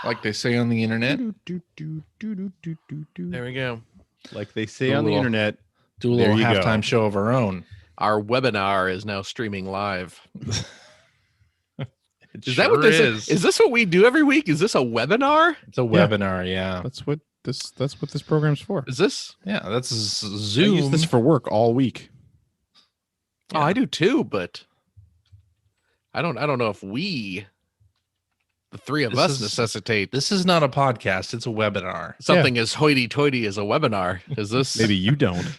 Like they say on the internet. There we go. Like they say on the internet. Do a little halftime show of our own. Our webinar is now streaming live. Is that what this is? Is this what we do every week? Is this a webinar? It's a webinar, yeah. That's what this program's for. Is this? Yeah, that's Zoom. I use this for work all week. Yeah. Oh, I do too, but I don't know if the three of us necessitate. This is not a podcast, it's a webinar. Something as hoity-toity as a webinar. Is this? Maybe you don't.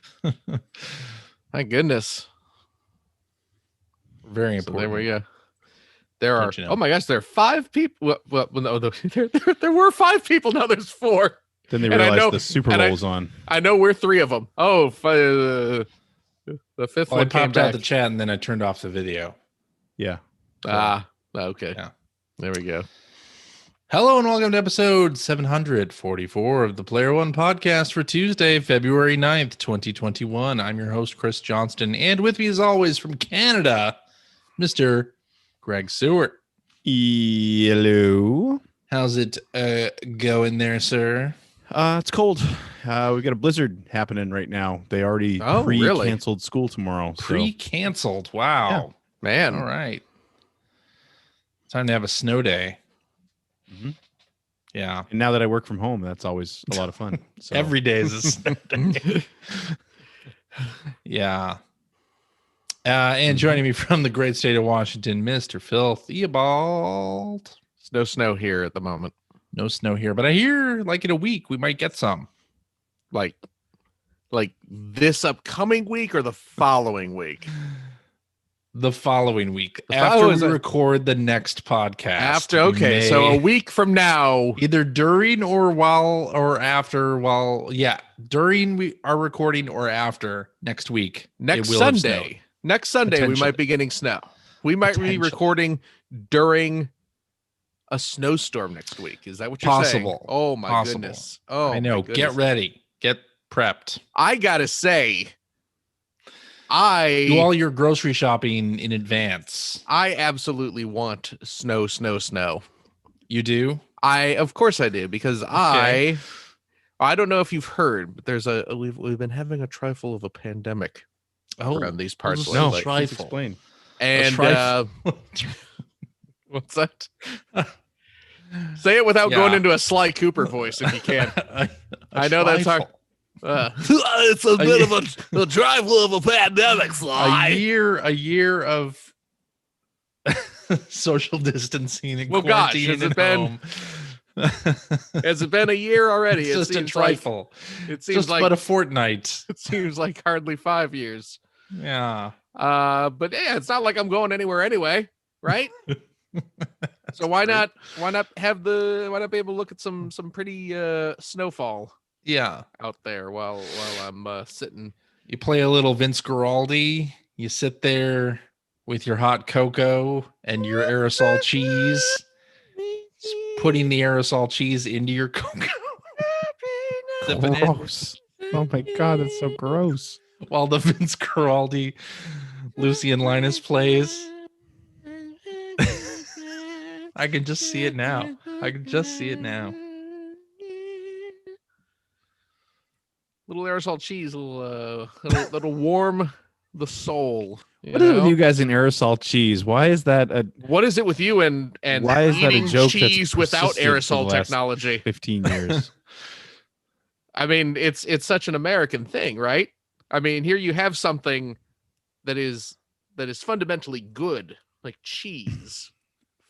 My goodness. Very important. So there we go. There are, oh my gosh, there are 5 people. Well, no, there were 5 people. Now there's 4. Then they realized the Super Bowl's on. I know we're 3 of them. Oh, the 5th one I popped out the chat and then I turned off the video. Yeah. Okay. Yeah. There we go. Hello and welcome to episode 744 of the Player One podcast for Tuesday, February 9th, 2021. I'm your host, Chris Johnston, and with me as always from Canada, Mr. Greg Seward. Hello. How's it going there, sir? It's cold. We got a blizzard happening right now. They already pre-canceled school tomorrow. Pre-canceled. Wow. Yeah. Man. All right. Time to have a snow day. Mm-hmm. Yeah. And now that I work from home, that's always a lot of fun. So. Every day is a snow day. Yeah. And joining me from the great state of Washington, Mr. Phil Theobald. There's no snow here at the moment. No snow here, but I hear like in a week we might get some. Like this upcoming week or the following week? The following week, after we record the next podcast. So a week from now, either during or while or after. During we are recording or after next week. Next Sunday we might be getting snow. We might be recording during a snowstorm next week. Is that what you're saying? Oh my goodness! Oh, I know. Get ready. Get prepped. I gotta say. I do all your grocery shopping in advance. I absolutely want snow. You do? Of course I do, because okay. I don't know if you've heard, but there's we've been having a trifle of a pandemic around these parts. No, trifle. Explain. And what's that? Say it without going into a Sly Cooper voice if you can. I know that's hard. It's a bit of a trifle of a pandemic, Sly. A year of social distancing and quarantine home. Has it been a year already? It's just a trifle. It seems just like about a fortnight. It seems like hardly 5 years. Yeah. But yeah, it's not like I'm going anywhere anyway, right? So why not be able to look at some pretty snowfall? Yeah, out there while I'm sitting. You play a little Vince Guaraldi. You sit there with your hot cocoa and your aerosol cheese, putting the aerosol cheese into your cocoa. Gross. Oh my God, that's so gross. While the Vince Guaraldi Lucy and Linus plays. I can just see it now. Little aerosol cheese, little warm the soul. What is it with you guys in aerosol cheese? Why is that what is it with you and why is that a joke cheese without aerosol technology? 15 years. I mean, it's such an American thing, right? I mean, here you have something that is fundamentally good, like cheese,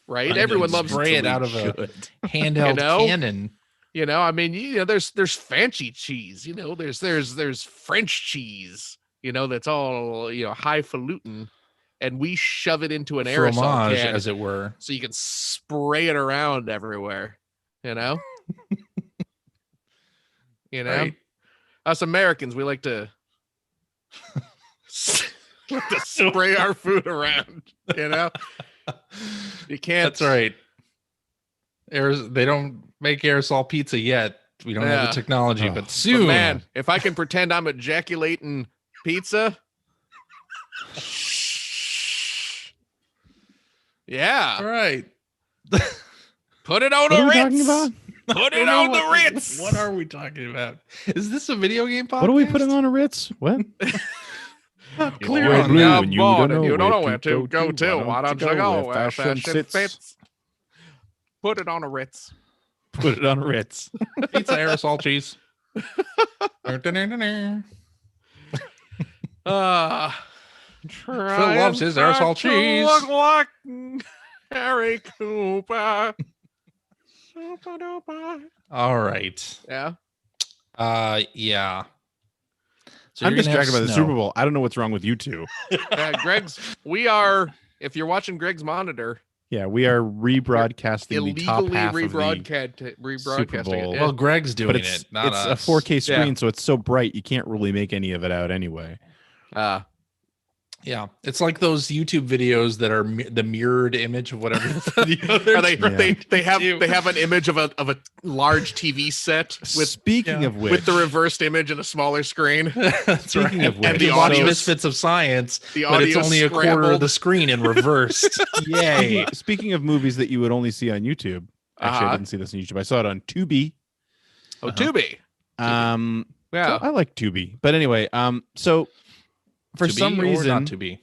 right? Everyone loves spray it out of a handheld cannon. You know, I mean, there's fancy cheese, there's French cheese, that's all, highfalutin, and we shove it into an aerosol can, as it were, so you can spray it around everywhere, Right. Us Americans, we like to spray our food around, You can't. That's right. They don't make aerosol pizza yet. We don't have the technology, but soon. But man, if I can pretend I'm ejaculating pizza. Yeah. All right. Put it on What the are we Ritz. talking about? Put it on the Ritz. What are we talking about? Is this a video game podcast? What are we putting on a Ritz? What? Clear You're on blue that. and you don't know you don't know where where to go to. Why don't you go where fashion fits? Put it on a Ritz. Put it on a Ritz. Pizza aerosol cheese. Phil loves his aerosol cheese. Look like Harry Cooper. All right. Yeah. Yeah. So I'm you're gonna have distracted by the snow. Super Bowl. I don't know what's wrong with you two. If you're watching Greg's monitor, Yeah, we are rebroadcasting the top illegally half of the rebroadcasting Bowl. it. Yeah. Well, Greg's doing but it's it, not it's us. a 4K screen, so it's so bright you can't really make any of it out anyway. Yeah, it's like those YouTube videos that are the mirrored image of whatever video they're they have an image of a large TV set with Speaking of which, with the reversed image and a smaller screen. Speaking of which, and the you watch audio Misfits of Science, the but it's audio only a quarter of scrambled. the screen and reversed. Yay! Speaking of movies that you would only see on YouTube, actually, I didn't see this on YouTube. I saw it on Tubi. Oh, Tubi. Yeah, I like Tubi, but anyway, so for To be some or reason, not to be.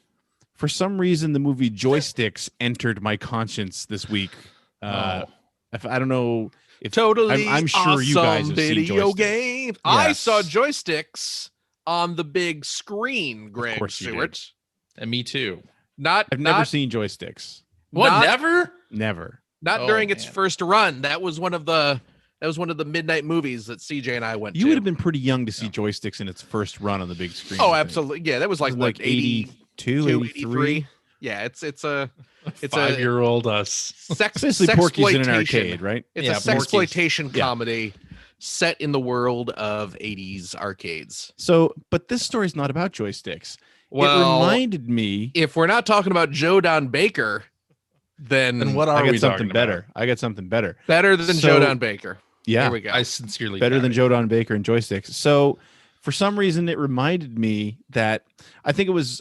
for some reason, the movie Joysticks entered my conscience this week. If I don't know if Totally, I'm sure you guys have seen video Joysticks. game. I Yes. saw Joysticks on the big screen. Greg course you Stewart. And me too. I've never seen Joysticks. What? Not- Never? Never. Not Oh, during its man. first run. That was one of the midnight movies that CJ and I went You to. would have been pretty young to see Joysticks in its first run on the big screen. Oh, I think. absolutely. Yeah, that was like Wasn't what, 82, 83. Yeah, it's a 5-year-old us. sex Essentially, Porky's in an sexploitation. arcade, right? It's Yeah, a sexploitation Yeah. comedy set in the world of 80s arcades. So, but this story's not about joysticks. Well, It reminded me. if we're not talking about Joe Don Baker, then And what I are got we something talking better. about? I got something better. better than So- Joe Don Baker. Yeah, There we go. I sincerely better doubt than it. Joe Don Baker and joysticks. So, for some reason, it reminded me that I think it was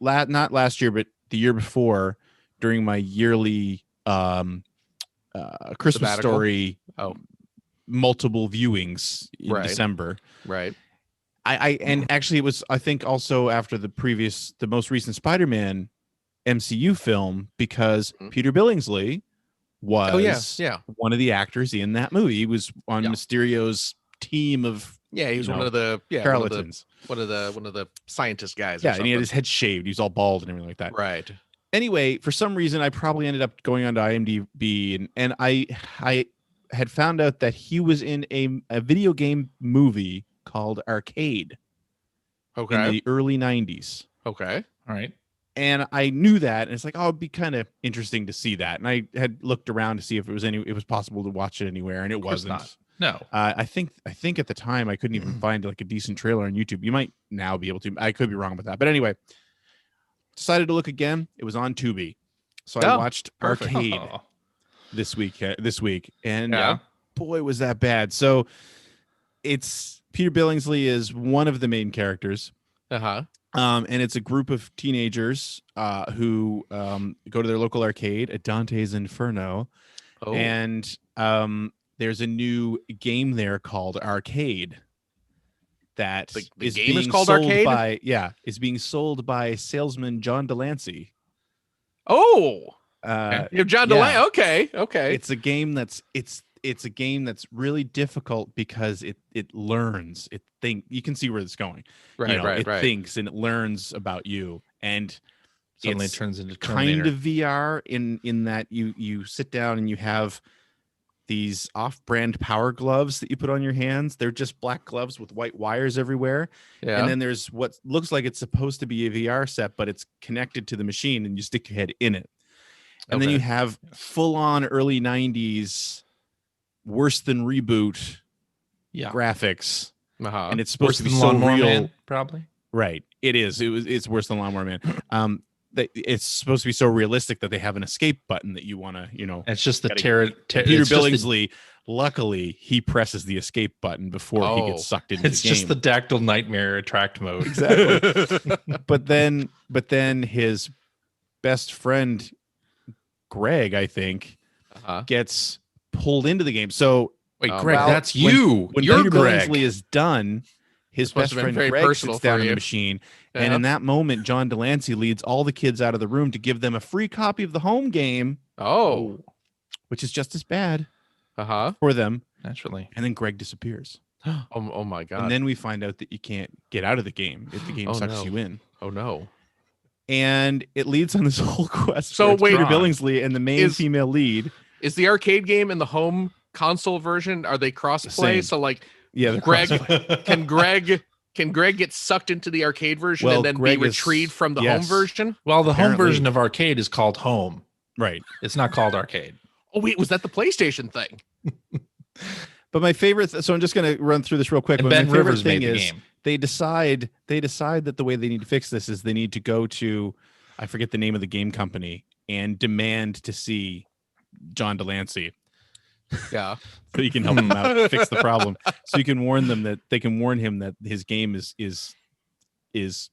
not last year, but the year before, during my yearly Christmas Sabbatical? story, Oh. multiple viewings in Right. December. Right. And actually, it was I think also after the most recent Spider-Man MCU film, because Mhm. Peter Billingsley was yeah. one of the actors in that movie. He was on Yeah. Mysterio's team of Yeah, he was You one know, of the charlatans. one of the scientist guys. Yeah, or and he had something. his head shaved. He was all bald and everything like that. Right. Anyway, for some reason, I probably ended up going onto IMDb, and I had found out that he was in a video game movie called Arcade in Okay. the early 90s. Okay. All right. And I knew that, and it's like, oh, it'd be kind of interesting to see that. And I had looked around to see if it was possible to watch it anywhere, and it course wasn't. not. No. I think at the time I couldn't even find like a decent trailer on YouTube. You might now be able to. I could be wrong about that, but anyway, decided to look again. It was on Tubi, so I Oh, watched perfect. Arcade Oh, this week, and yeah. boy, was that bad. So it's Peter Billingsley is one of the main characters. Uh-huh. And it's a group of teenagers who go to their local arcade at Dante's Inferno, Oh. and there's a new game there called Arcade that The is game is being called sold Arcade? is being sold by salesman John Delancey. Oh. Uh, You have John yeah. DeLay. Okay. It's a game that's a game that's really difficult because it learns. You can see where it's going. Right, It right. thinks and it learns about you, and Suddenly it's it turns into kind Terminator. of VR in that you sit down and you have these off-brand power gloves that you put on your hands. They're just black gloves with white wires everywhere. Yeah. And then there's what looks like it's supposed to be a VR set, but it's connected to the machine and you stick your head in it. And then Okay. you have full-on early 90s worse than reboot Yeah. graphics. Uh-huh. And it's supposed Worse to be than so Lawnmower real. Man, probably. Right. It is. It's worse than Lawnmower Man. It's supposed to be so realistic that they have an escape button that you want to, It's just the Gotta- terror. Peter it's just the- Billingsley, luckily, he presses the escape button before he Oh. gets sucked into It's the game. just the dactyl nightmare attract mode. Exactly. but then his best friend, Greg, I think, gets pulled into the game. So Wait, Greg, well, that's you. when You're Peter Greg. Billingsley is done, his Must best have been friend very Greg personal sits down for in the you. machine, Yeah. and in that moment, John Delancey leads all the kids out of the room to give them a free copy of the home game, Oh. which is just as bad Uh-huh. for them. Naturally. And then Greg disappears. Oh my God. And then we find out that you can't get out of the game if the game Oh, sucks no. you in. Oh no. And it leads on this whole quest. So where it's wait, Peter Billingsley and the main female lead. Is the arcade game and the home console version, are they cross-play? Same. So like Yeah, they're Greg cross-play. can Greg get sucked into the arcade version Well, and then Greg be is- retrieved from the yes. home version? Well, the home Apparently. version of arcade is called home. Right. It's not called arcade. Oh wait, was that the PlayStation thing? But my favorite, so I'm just going to run through this real quick. And But Ben my favorite Rivers thing made the is game. they decide that the way they need to fix this is they need to go to, I forget the name of the game company, and demand to see John Delancey Yeah. so he can help them out fix the problem. So you can warn them that they can warn him that his game is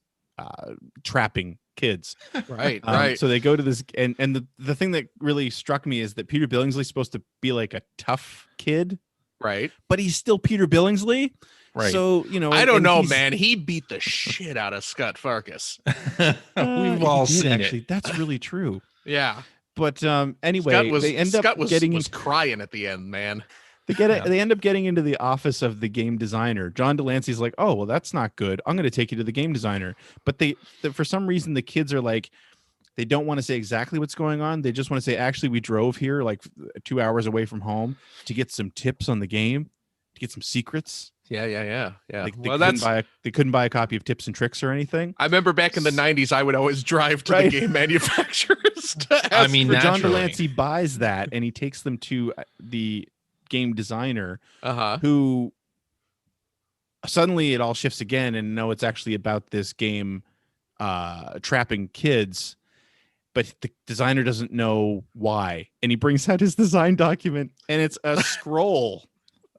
trapping kids. Right, right. So they go to this, and the thing that really struck me is that Peter Billingsley's supposed to be like a tough kid, Right. but he's still Peter Billingsley. Right. So, you know, I don't and know, he's- man. He beat the shit out of Scott Farkas. We've he all did, seen actually. it. That's really true. Yeah. But anyway, Scott was they end Scott up was, getting was crying at the end, man. they end up getting into the office of the game designer. John Delancey's like, "Oh, well, that's not good. I'm going to take you to the game designer." But for some reason, the kids are like, they don't want to say exactly what's going on. They just want to say, "Actually, we drove here like 2 hours away from home to get some tips on the game, to get some secrets." Yeah. Like, Well, that's. they couldn't buy a copy of Tips and Tricks or anything. I remember back in the '90s, I would always drive to Right. the game manufacturers. To I ask mean, for- So John naturally. Delancey buys that, and he takes them to the game designer, uh-huh. who suddenly it all shifts again, and no, it's actually about this game trapping kids, but the designer doesn't know why, and he brings out his design document, and it's a scroll.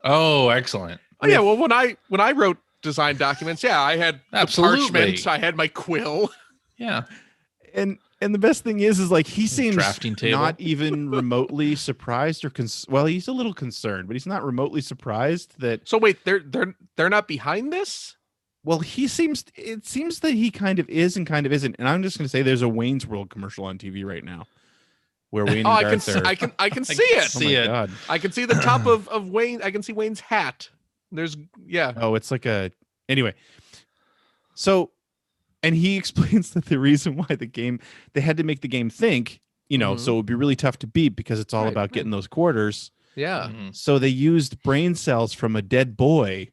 Oh, excellent. Oh yeah. Well, when I wrote design documents, yeah, I had the Absolutely. parchment, I had my quill. Yeah. and the best thing is like he seems Drafting table. not even remotely surprised or well, he's a little concerned, but he's not remotely surprised that. So wait, they're not behind this? Well, it seems that he kind of is and kind of isn't. And I'm just going to say there's a Wayne's World commercial on TV right now where Wayne Oh, and I can Garth are. I can I see can it. Oh see my it. God. I can see the top of Wayne. I can see Wayne's hat. There's yeah. Oh, it's like anyway. So, and he explains that the reason why they had to make the game think, Mhm. so it would be really tough to beat because it's all Right, about right. getting those quarters. Yeah. Mhm. So they used brain cells from a dead boy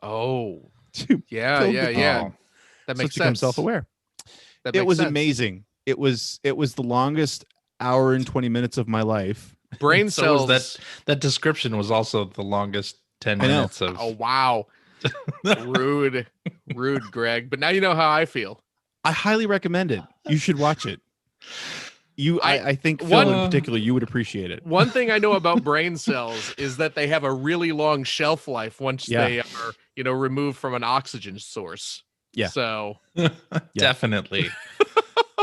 Oh. to Yeah, Killed yeah, the yeah. Oh. That so makes to become sense. self-aware. That It makes was sense. amazing. It was the longest hour and 20 minutes of my life. Brain So cells. was that description was also the longest 10 I know. minutes of Oh wow. rude, Greg. But now you know how I feel. I highly recommend it. You should watch it. I think Phil One- in particular, you would appreciate it. One thing I know about brain cells is that they have a really long shelf life once Yeah. they are, removed from an oxygen source. Yeah. So Definitely.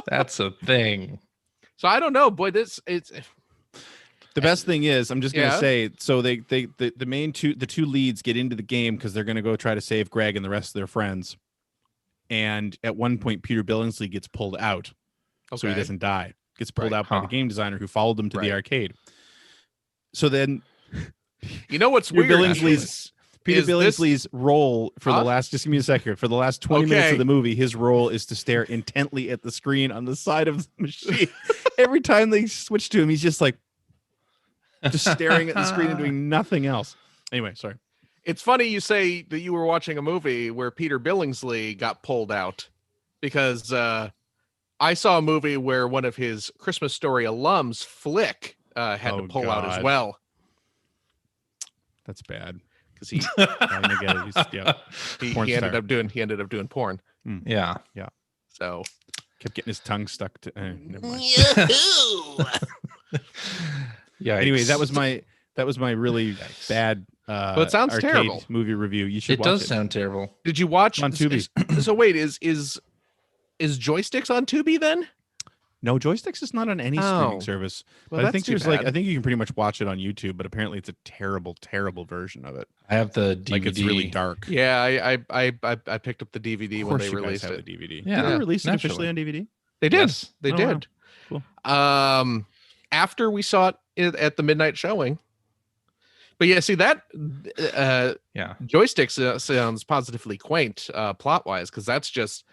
That's a thing. I don't know, boy. It's The best thing is, I'm just gonna Yeah. say, so the two leads get into the game because they're gonna go try to save Greg and the rest of their friends. And at one point, Peter Billingsley gets pulled out, so he okay. doesn't die. Gets pulled Right. out by the Huh. game designer who followed them to Right. the arcade. So then You know what's Peter weird? Billingsley's Peter is this- Billingsley's role for Huh? the last, just give me a second, for the last 20 minutes Okay. of the movie, his role is to stare intently at the screen on the side of the machine. Every time they switch to him, he's just like, just staring at the screen and doing nothing else. Anyway, sorry. It's funny you say that you were watching a movie where Peter Billingsley got pulled out because I saw a movie where one of his Christmas Story alums, Flick, had Oh, to pull out as God. well That's bad. because he I get it. Yeah. he, Porn he ended star. up doing porn. Yeah. So Kept getting his tongue stuck to. Never mind. Yeah. Anyway, that was my really Yikes. bad. Well, it sounds arcade terrible. movie review. You should It watch does it. sound terrible. did you watch On Tubi. So wait, is Joysticks on Tubi then? No, Joysticks is not on any Oh. streaming service. Well, But I that's think too there's bad. I think you can pretty much watch it on YouTube, but apparently it's a terrible, terrible version of it. I have the DVD. Like it's really dark. Yeah, I picked up the DVD Of when course they you guys released have it. the DVD. Yeah, Did they release it naturally. officially on DVD? They did. Yes. They Oh, did. wow. Cool. After we saw it at the midnight showing. But yeah, see that Yeah. Joysticks sounds positively quaint plot wise, because that's just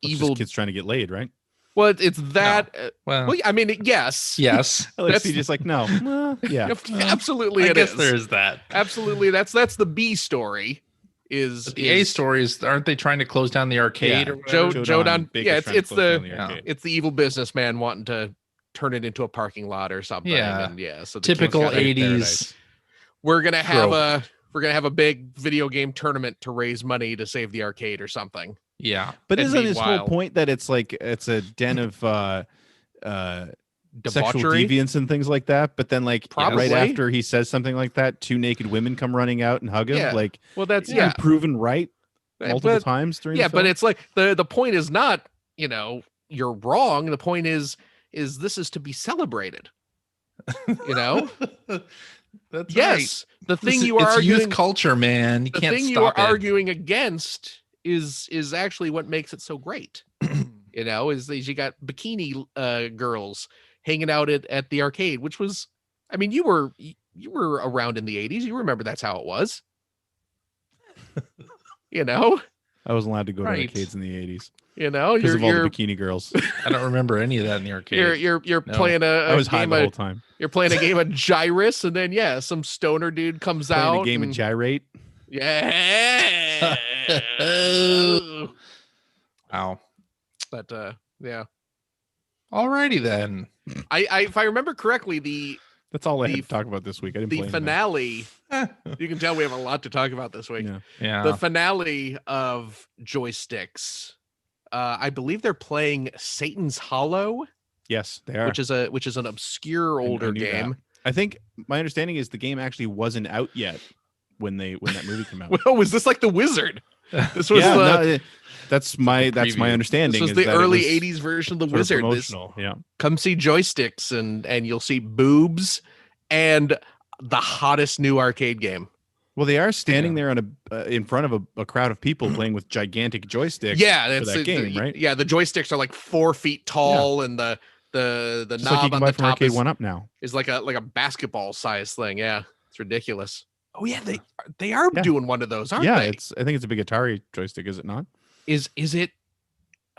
It's evil. just kids trying to get laid, right? Well, it's that. Well, Well, I mean, yes, yes. That's That's- just like no. Yeah. absolutely. I It guess is. there is that. Absolutely, that's the B story. Is But the A stories, aren't they trying to close down the arcade Yeah. or whatever? Joe Don- Baker's yeah, trying to it's close down the- Yeah. arcade. it's the evil businessman wanting to turn it into a parking lot or something. Yeah. And yeah. So the Typical kid's gotta- 80s. We're gonna have trope. a big video game tournament to raise money to save the arcade or something. Yeah. But And isn't his whole meanwhile- point that it's like it's a den of sexual Debauchery. deviance and things like that? But then like Probably. right after he says something like that, two naked women come running out and hug him. Yeah. Like Well, that's isn't he yeah. proven right multiple But, times during yeah, the but film? it's like the point is not, you're wrong. The point is this is to be celebrated. You know? That's Yes. The thing It's- you are it's arguing youth culture, man. You the can't thing you stop are it. arguing against is actually what makes it so great. Is you got bikini girls hanging out at the arcade, which was, I mean, you were around in the 80s. You remember that's how it was. I wasn't allowed to go Right. to arcades in the 80s because you're of all the bikini girls. I don't remember any of that in the arcade. you're No. playing I was high game the whole of, time. you're playing a game of Gyrus, and then some stoner dude comes Playing out a game of and- gyrate. yeah. Wow. But yeah. Alrighty then. I if I remember correctly, the That's all I The had to talk about this week. I didn't the play anything. finale, you can tell we have a lot to talk about this week. Yeah. Yeah. The finale of Joysticks, I believe they're playing Satan's Hollow, Yes, they are. which is an obscure I older knew that. game. I think my understanding is the game actually wasn't out yet when that movie came out. Well, was this like The Wizard? This was yeah, the no, that's my preview. understanding. this was is the that it early was '80s version of The sort of Wizard. This, promotional. Yeah. come see Joysticks, and you'll see boobs and the hottest new arcade game. Well, they are standing there on in front of a crowd of people playing with gigantic joysticks. Yeah, for that's that game, right? Yeah, the joysticks are like 4 feet tall, and the Just knob like you can on buy the from top Arcade is, One Up now. is like a basketball size thing. Yeah, it's ridiculous. Oh yeah, they are Yeah. doing one of those, aren't Yeah, they? I think it's a big Atari joystick, is it not? Is it?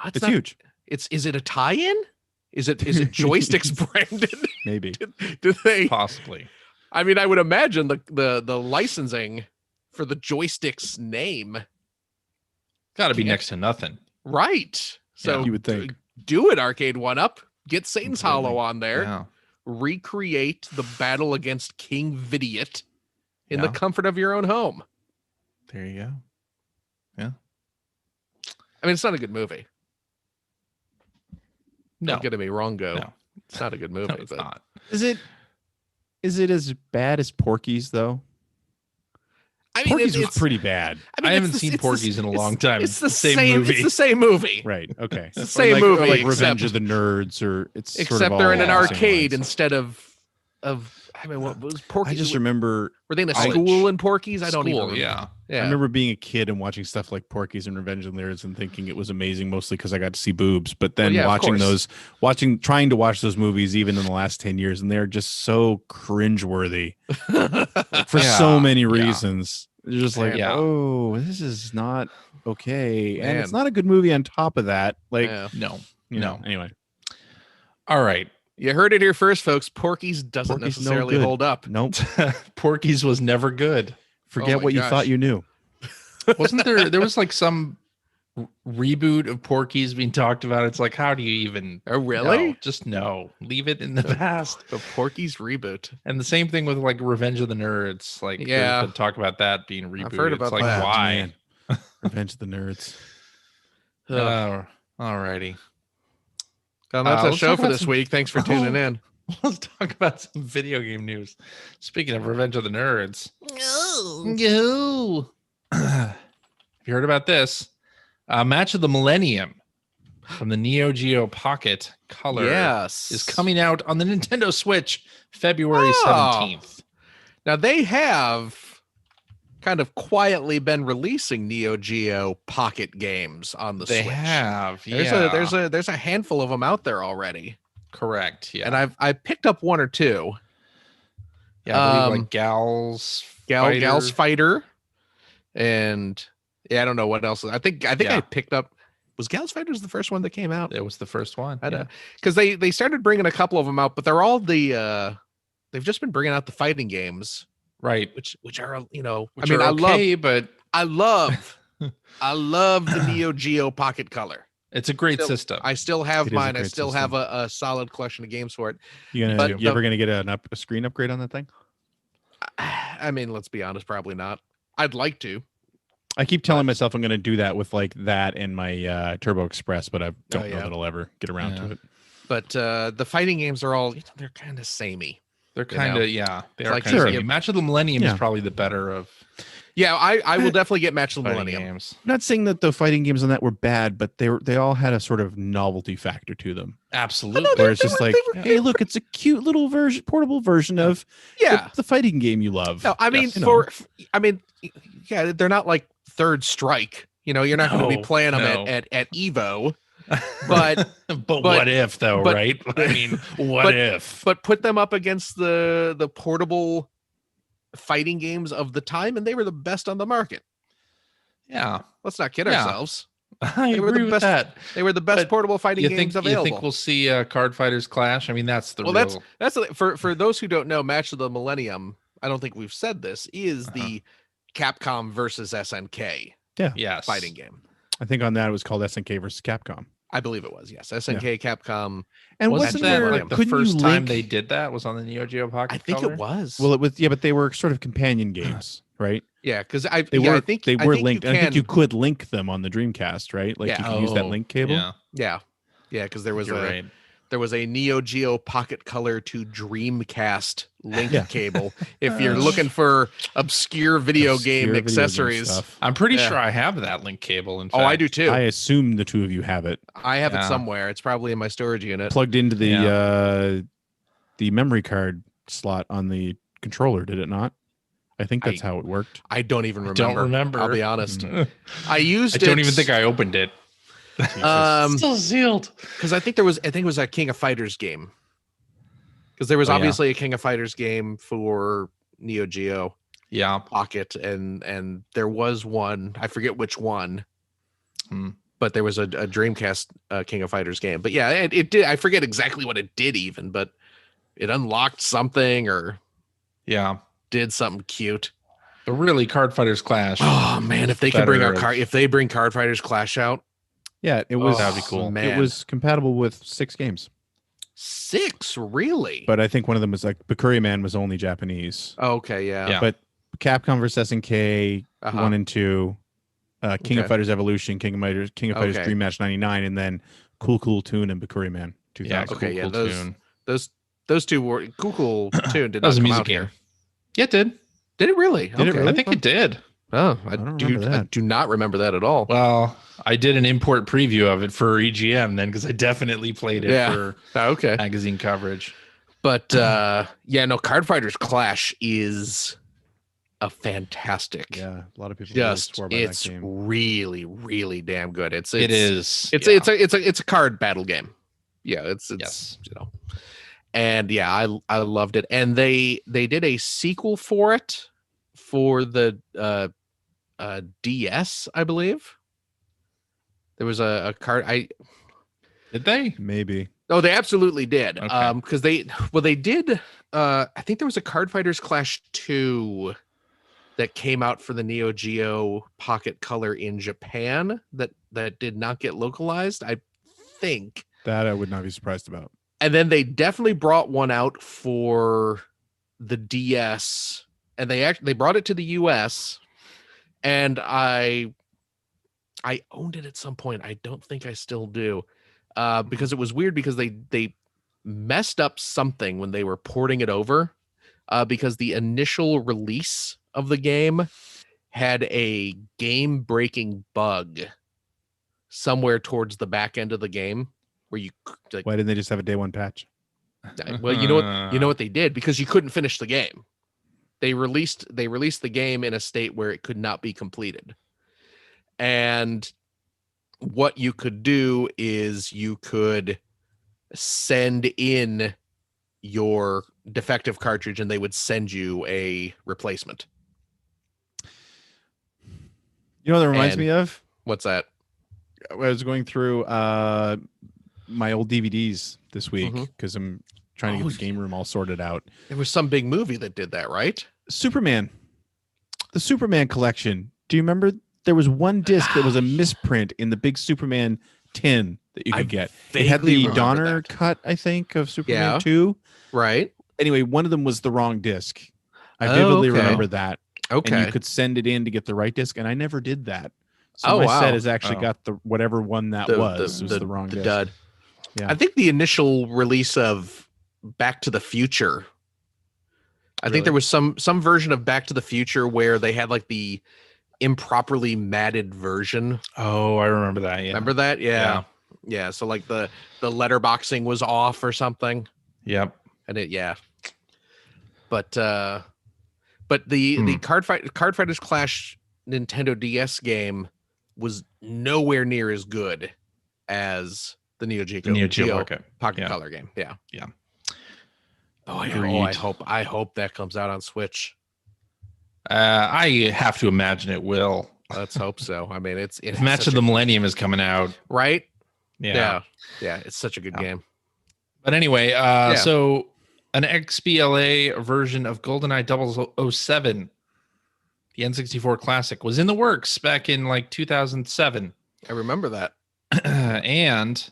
It's not- huge. Is it a tie-in? Is it joysticks branded? Maybe. Do they? Possibly. I mean, I would imagine the licensing for the joysticks name, Got to be Yeah. next to nothing. right? So you would think. do it, Arcade One Up. Get Satan's Completely. Hollow on there. Yeah. Recreate the battle against King Vidiot in the Yeah. comfort of your own home. There you go. I mean, it's not a good movie. No. Don't get me wrong, Go. No. It's not a good movie. No, it's but not. Is it as bad as Porky's though? I mean, Porky's was it's pretty bad. I I haven't it's the- seen it's the- Porky's in a it's- long time. It's the Same same. movie. It's the same movie, Right. Okay. It's the Or same like, movie, Or like Revenge except- of the Nerds, or it's sort except of they're in all an along the same arcade lines. instead of. I mean, what was Porky? I just remember. Were they in a College. school in Porky's? I don't even. School, Remember. yeah. Yeah. I remember being a kid and watching stuff like Porky's and Revenge of the Nerds and thinking it was amazing, mostly because I got to see boobs. But then yeah, of trying to watch those movies even in the last 10 years, and they're just so cringeworthy for so Yeah, many yeah. reasons. It's just like, Yeah. oh, this is not okay, and it's Man. not a good movie. On top of that, like, Yeah. No. you know, No. anyway, All right. You heard it here first, folks. Porky's doesn't Porky's no necessarily good. hold up. nope. Porky's was never good. Forget my what you gosh. thought you knew. Wasn't there was like some reboot of Porky's being talked about? It's like, how do you even Oh, really? No, just no. Leave it in the past. The Porky's reboot. And the same thing with like Revenge of the Nerds. Like Yeah. there's been talk about that being rebooted. heard It's about like that. why? Man. Revenge of the Nerds. Ugh. Alrighty. Well, that's our let's show talk for about this some- week. Thanks for tuning in. Let's talk about some video game news. Speaking of Revenge of the Nerds. Have you heard about this? Match of the Millennium from the Neo Geo Pocket Color Yes. is coming out on the Nintendo Switch February Oh. 17th. Now they have kind of quietly been releasing Neo Geo Pocket games on the They Switch. have. There's a handful of them out there already. Correct. Yeah. And I picked up one or two. Yeah, I believe like Gals Fighter. And yeah, I don't know what else. I think I picked up. Was Gals Fighters the first one that came out? It was the first one. Because they started bringing a couple of them out, but they're all they've just been bringing out the fighting games, right? Which are which I love the Neo Geo Pocket Color. It's a great system. I still have mine. I still have a solid collection of games for it. You ever gonna get a screen upgrade on that thing? I mean, let's be honest, probably not. I'd like to. I keep telling myself I'm going to do that with like that and my Turbo Express, but I don't know that I'll ever get around to it. But the fighting games are all they're kind of samey. They're kind of they are like kind of samey. Match of the Millennium is probably the better of. Yeah, I will definitely get Match of the Millennium. Games. I'm not saying that the fighting games on that were bad, but they all had a sort of novelty factor to them. Absolutely. Where it's just hey, look, it's a cute little portable version of the fighting game you love. No, I mean they're not like Third Strike. You're not going to be playing them at Evo. But what if though, right? I mean, what if? But put them up against the portable fighting games of the time, and they were the best on the market. Yeah, let's not kid ourselves. I agree with that. They were the best portable fighting games available. You think we'll see Card Fighters clash? I mean, that's the that's for those who don't know. Match of the Millennium. I don't think we've said this is the Capcom versus SNK. Fighting game. I think on that it was called SNK versus Capcom. I believe it was, yes. SNK Capcom. And wasn't there like the first time they did that was on the Neo Geo Pocket? I think it was. Well, it was but they were sort of companion games, right? Yeah, because I think linked. I think you could link them on the Dreamcast, right? Like you could use that link cable. Yeah, because there was there was a Neo Geo Pocket Color to Dreamcast link cable. If you're looking for obscure video game accessories, I'm pretty sure I have that link cable. In fact. I do too. I assume the two of you have it. I have it somewhere. It's probably in my storage unit, plugged into the memory card slot on the controller. Did it not? I think that's how it worked. I don't even remember. Don't remember. I'll be honest. I don't even think I opened it. Still sealed because I think it was a King of Fighters game, because there was obviously a King of Fighters game for Neo Geo Pocket, and there was one, I forget which one, but there was a Dreamcast King of Fighters game. But yeah, it did, I forget exactly what it did even, but it unlocked something or did something cute. But really, Card Fighters Clash. Oh man, if they could bring Card Fighters Clash out. Yeah, it was. That'd be cool. Man. It was compatible with 6 games. 6, really? But I think one of them was like Bakuri Man was only Japanese. Oh, okay, yeah. But Capcom vs SNK 1 and 2, King of Fighters Evolution, King of Fighters Dream Match 99, and then Cool Tune and Bakuri Man 2000. Yeah, those two were Cool Tune. Did that was not a come music out game. Here. Yeah, it did. Did it really? Did it really? I think it did. Oh, I do not remember that at all. Well, I did an import preview of it for EGM then, because I definitely played it for magazine coverage. But Card Fighters Clash is a fantastic. Yeah, a lot of people just swore by it's that game. Really, really damn good. It's a card battle game. Yeah, it's and I loved it. And they did a sequel for it for the DS, I believe. There was a card. Did they? Maybe. Oh, they absolutely did. Okay. Because they did. I think there was a Card Fighters Clash 2 that came out for the Neo Geo Pocket Color in Japan that did not get localized, I think. That I would not be surprised about. And then they definitely brought one out for the DS, and they brought it to the US, and I owned it at some point. I don't think I still do, because it was weird because they messed up something when they were porting it over, because the initial release of the game had a game-breaking bug. somewhere towards the back end of the game where you like, Why didn't they just have a day one patch? well, you know what they did, because you couldn't finish the game. They released the game in a state where it could not be completed. And what you could do is you could send in your defective cartridge and they would send you a replacement. You know what that reminds me of? What's that? I was going through my old DVDs this week because I'm trying to get the game room all sorted out. There was some big movie that did that, right? Superman. The Superman collection. Do you remember there was one disc that was a misprint in the big Superman tin that you could get? It had the Donner cut, I think, of Superman 2. Right. Anyway, one of them was the wrong disc. I vividly remember that. Okay. And you could send it in to get the right disc, and I never did that. So my set has actually got the whatever one that was the wrong disc. Dud. Yeah. I think the initial release of Back to the Future, I think there was some version of Back to the Future where they had like the improperly matted version. Oh, I remember that. Yeah. Remember that? Yeah. Yeah. So like the letterboxing was off or something. Yep. And but the Card Fighters Clash Nintendo DS game was nowhere near as good as the Neo Geo Pocket Color game. Yeah. Yeah. I hope that comes out on Switch. I have to imagine it will. Let's hope so. I mean, it's Match of the Millennium is coming out, right? Yeah. It's such a good game. But anyway, so an XBLA version of GoldenEye 007, the N64 classic, was in the works back in like 2007. I remember that. And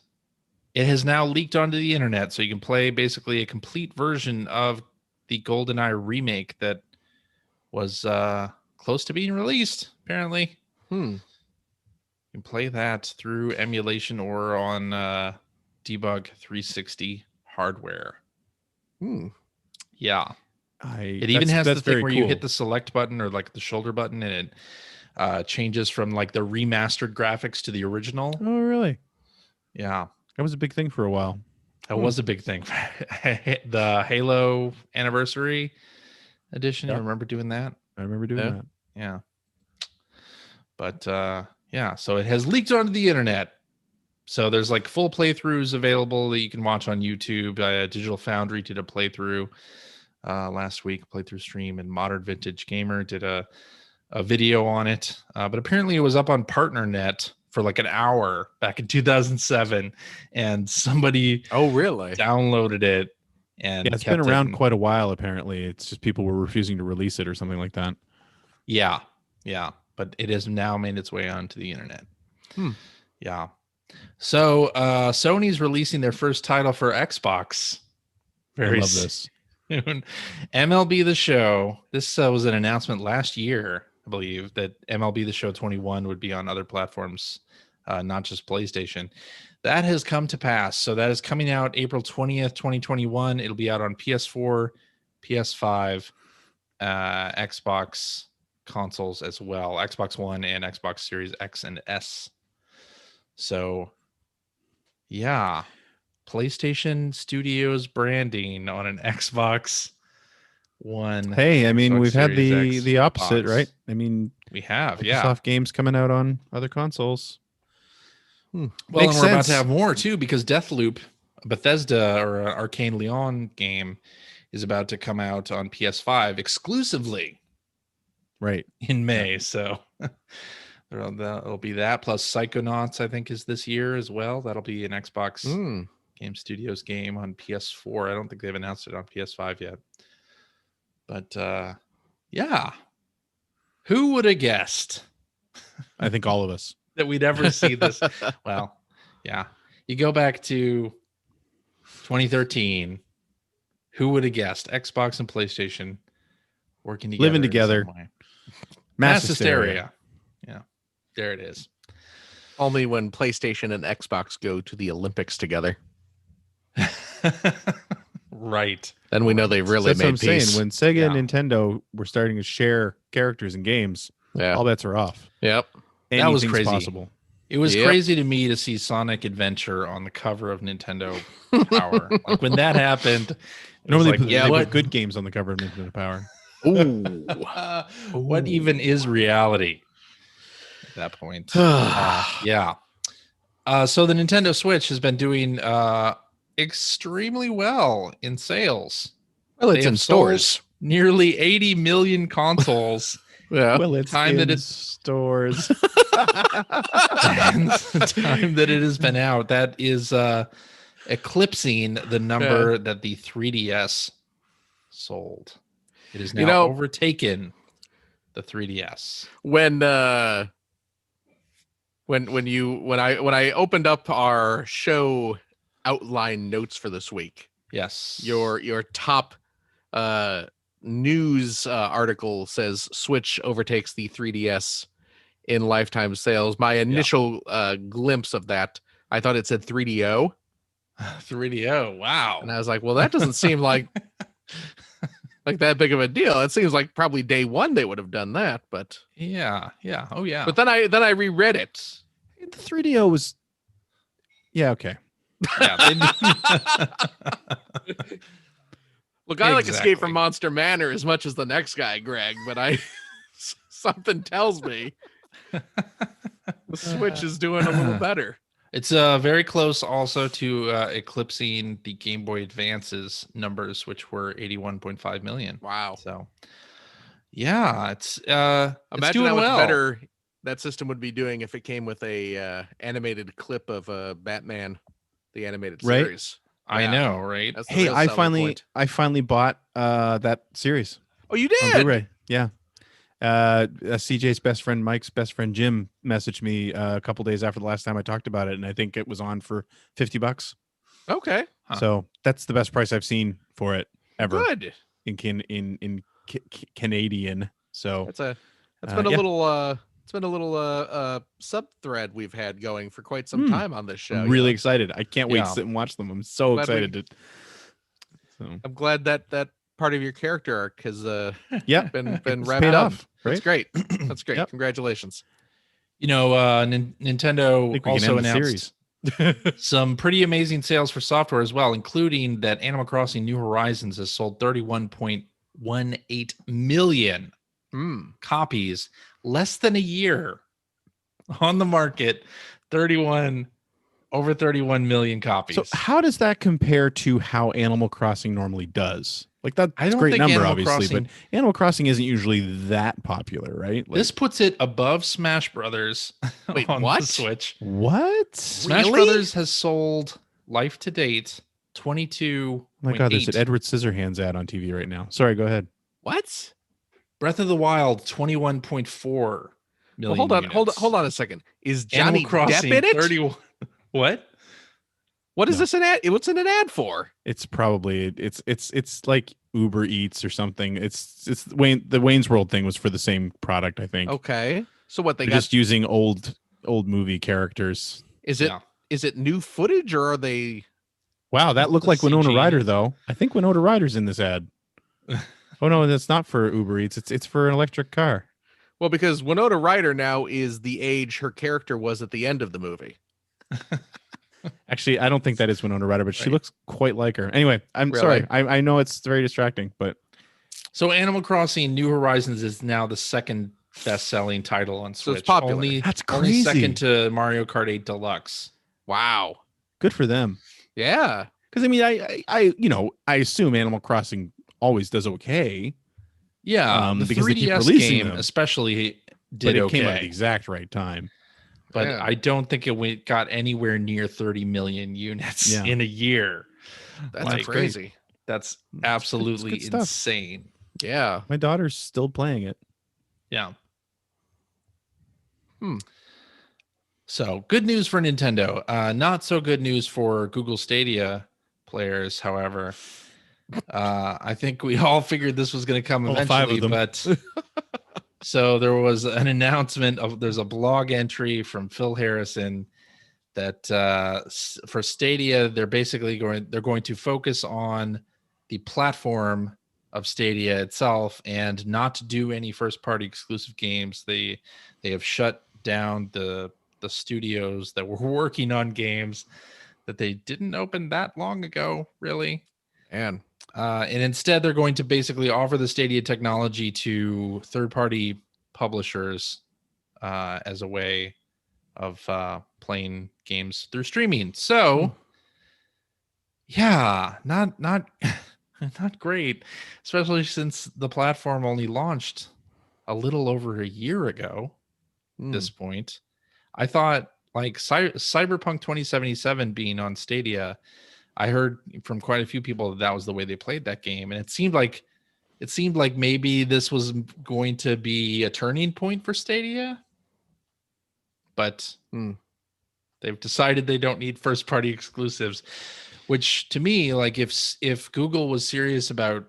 it has now leaked onto the internet, so you can play basically a complete version of the GoldenEye remake that was close to being released, apparently. You can play that through emulation or on Debug 360 hardware. Yeah. It even has the thing where you hit the select button or like the shoulder button and it changes from like the remastered graphics to the original. Oh, really? Yeah. That was a big thing for a while. That was a big thing. The Halo Anniversary Edition. You remember doing that? I remember doing that. Yeah. But so it has leaked onto the internet. So there's like full playthroughs available that you can watch on YouTube. Digital Foundry did a playthrough last week, playthrough stream, and Modern Vintage Gamer did a video on it. But apparently it was up on PartnerNet for like an hour back in 2007, and somebody downloaded it. And it's been around quite a while. Apparently, it's just people were refusing to release it or something like that. Yeah. But it has now made its way onto the internet. Yeah. So Sony's releasing their first title for Xbox. I love this. Soon. MLB The Show. This was an announcement last year, I believe, that MLB The Show 21 would be on other platforms, not just PlayStation. That has come to pass. So that is coming out April 20th, 2021. It'll be out on PS4, PS5, Xbox consoles as well, Xbox One and Xbox Series X and S. So, yeah, PlayStation Studios branding on an Xbox One. Hey, I mean, Xbox we've had Series the opposite, box. right? I mean, we have, Microsoft games coming out on other consoles. Well, and we're about to have more too, because Deathloop, Bethesda or Arcane Leon game, is about to come out on PS5 exclusively, right, in May. So that'll be that. Plus Psychonauts, I think, is this year as well. That'll be an Xbox Game Studios game on PS4. I don't think they've announced it on PS5 yet. But yeah, who would have guessed? I think all of us. That we'd ever see this. Well, yeah. You go back to 2013. Who would have guessed Xbox and PlayStation working together, living together? Mass hysteria. Yeah, there it is. Only when PlayStation and Xbox go to the Olympics together. Right. Then we know they really made peace. Saying. When Sega and Nintendo were starting to share characters in games, all bets are off. Yep. That was crazy. Possible. It was Yep. crazy to me to see Sonic Adventure on the cover of Nintendo Power. Like when that happened, Normally, like, they what put good games on the cover of Nintendo Power. Ooh. what even is reality at that point? Yeah. So the Nintendo Switch has been doing extremely well in sales. Well, it's They in have sold stores. nearly 80 million consoles. Yeah. Well, it's Time in that it- stores. And the time that it has been out, that is eclipsing the number that the 3DS sold. It is now overtaken the 3DS. When I opened up our show outline notes for this week, Yes. your top news article says Switch overtakes the 3DS in lifetime sales. My initial glimpse of that, I thought it said 3DO. 3DO. Wow. And I was like, well, that doesn't seem like that big of a deal. It seems like probably day one they would have done that, but Yeah. Oh yeah. But then I reread it. The 3DO was. Yeah. Okay. Yeah, Look, I like Escape Exactly. from Monster Manor as much as the next guy, Greg, but something tells me the Switch is doing a little better. It's very close also to eclipsing the Game Boy Advance's numbers, which were 81.5 million. Wow. So yeah, it's Imagine doing how much well. better that system would be doing if it came with a animated clip of Batman, the animated Right. series. I Yeah. know, right? That's the Hey, real I selling point. finally bought that series Oh, you on did? Blu-ray. Yeah. CJ's best friend Mike's best friend Jim messaged me a couple days after the last time I talked about it, and I think it was on for $50. Okay. Huh. So that's the best price I've seen for it ever Good. in Canadian. So That's been a yeah. little sub thread we've had going for quite some time on this show. I'm you really know? excited. I can't wait Yeah. to sit and watch them. I'm so Glad we- excited. So I'm glad that part of your character arc has yeah, been it's wrapped paid up. off. Right? That's great. That's great. Yep. Congratulations. You know, Nintendo I think we can also end the announced some pretty amazing sales for software as well, including that Animal Crossing New Horizons has sold 31.18 million copies, less than a year on the market. Over 31 million copies. So how does that compare to how Animal Crossing normally does? Like that's I a don't great think number, Animal obviously, Crossing- but Animal Crossing isn't usually that popular, right? Like, This puts it above Smash Brothers Wait, on what? the Switch. what? Smash Really? Brothers has sold life to date 22. Oh my God, there's an Edward Scissorhands ad on TV right now. Sorry, go ahead. What? Breath of the Wild 21.4 million. Well, units. hold on a second. Is Animal Johnny Crossing Depp in it? 31. What? What is No. this an ad? What's in an ad for? It's probably it's like Uber Eats or something. It's the Wayne's World thing was for the same product, I think. Okay. So what they They're got? just using old movie characters. Is it Yeah. is it new footage or are they? Wow, that looked The like Winona CG. Ryder though. I think Winona Ryder's in this ad. Oh no, that's not for Uber Eats. It's for an electric car. Well, because Winona Ryder now is the age her character was at the end of the movie. Actually, I don't think that is Winona Ryder, but she Right. looks quite like her. Anyway, I'm Really? sorry. I know it's very distracting, but So Animal Crossing New Horizons is now the second best-selling title on So Switch. it's popular. Only, That's only crazy. second to Mario Kart 8 Deluxe. Wow. good for them. Yeah. Because I mean, I assume Animal Crossing always does okay, Yeah, the because they keep 3DS releasing game them. especially but did it okay. came out at the exact right time. But Yeah. I don't think it got anywhere near 30 million units Yeah. in a year. That's Like, crazy. That's absolutely good stuff. insane. Yeah. My daughter's still playing it. Yeah. Hmm. So good news for Nintendo. Not so good news for Google Stadia players, however. I think we all figured this was going to come All eventually, 5 of them. but so there was an announcement there's a blog entry from Phil Harrison that for Stadia, they're going to focus on the platform of Stadia itself and not do any first party exclusive games. They have shut down the the studios that were working on games that they didn't open that long ago, really. And And instead, they're going to basically offer the Stadia technology to third-party publishers as a way of playing games through streaming. So, yeah, not not great, especially since the platform only launched a little over a year ago. At this point, I thought like Cyberpunk 2077 being on Stadia, I heard from quite a few people that was the way they played that game, and it seemed like maybe this was going to be a turning point for Stadia, but they've decided they don't need first party exclusives, which to me, like if Google was serious about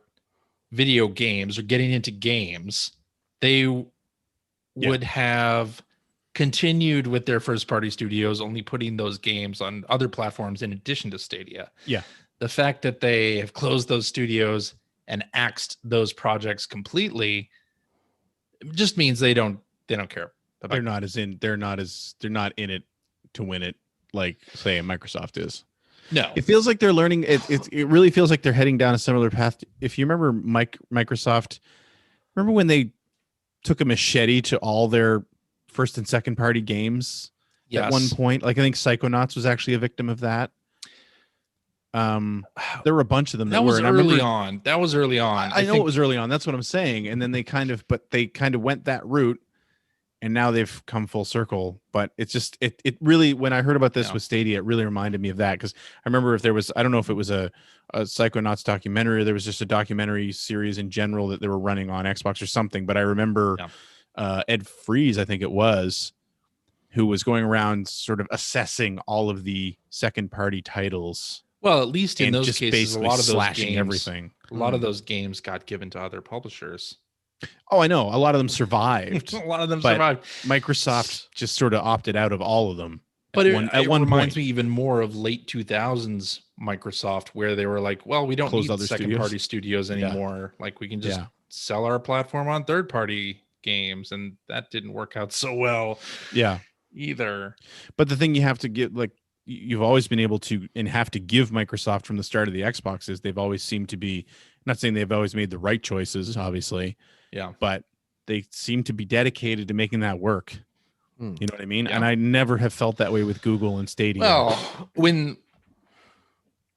video games or getting into games, they would have continued with their first party studios, only putting those games on other platforms in addition to Stadia. Yeah. The fact that they have closed those studios and axed those projects completely just means they don't care about they're not in it to win it like say Microsoft is. No. It feels like they're learning it really feels like they're heading down a similar path. If you remember Microsoft, remember when they took a machete to all their first and second party games at one point? Like I think Psychonauts was actually a victim of that. There were a bunch of them that was early on. That was early on. I know it was early on. That's what I'm saying. And then they kind of went that route, and now they've come full circle. But it's just it really, when I heard about this with Stadia, it really reminded me of that, because I remember if there was, I don't know if it was a Psychonauts documentary, or there was just a documentary series in general that they were running on Xbox or something. But I remember Ed Freeze, I think it was, who was going around sort of assessing all of the second party titles. Well, at least in those just cases, a lot of those games, everything. A lot of those games got given to other publishers. Oh, I know. A lot of them survived. A lot of them survived. Microsoft just sort of opted out of all of them. But it reminds me even more of late 2000s Microsoft, where they were like, well, we don't need second-party studios anymore. Like, we can just sell our platform on third-party games, and that didn't work out so well either. But the thing you have to get, like, you've always been able to and have to give Microsoft from the start of the Xbox is they've always seemed to be, not saying they've always made the right choices, obviously, but they seem to be dedicated to making that work. You know what I mean? And I never have felt that way with Google and Stadia. Well, when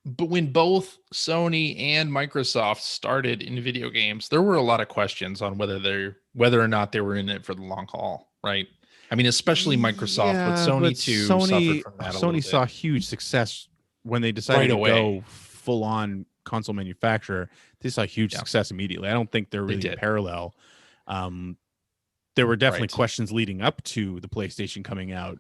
both Sony and Microsoft started in video games, there were a lot of questions on whether or not they were in it for the long haul, right? I mean, especially Microsoft, but Sony too suffered from that. Sony saw huge success when they decided to go full on console manufacturer. They saw huge success immediately. I don't think they're really parallel. There were definitely questions leading up to the PlayStation coming out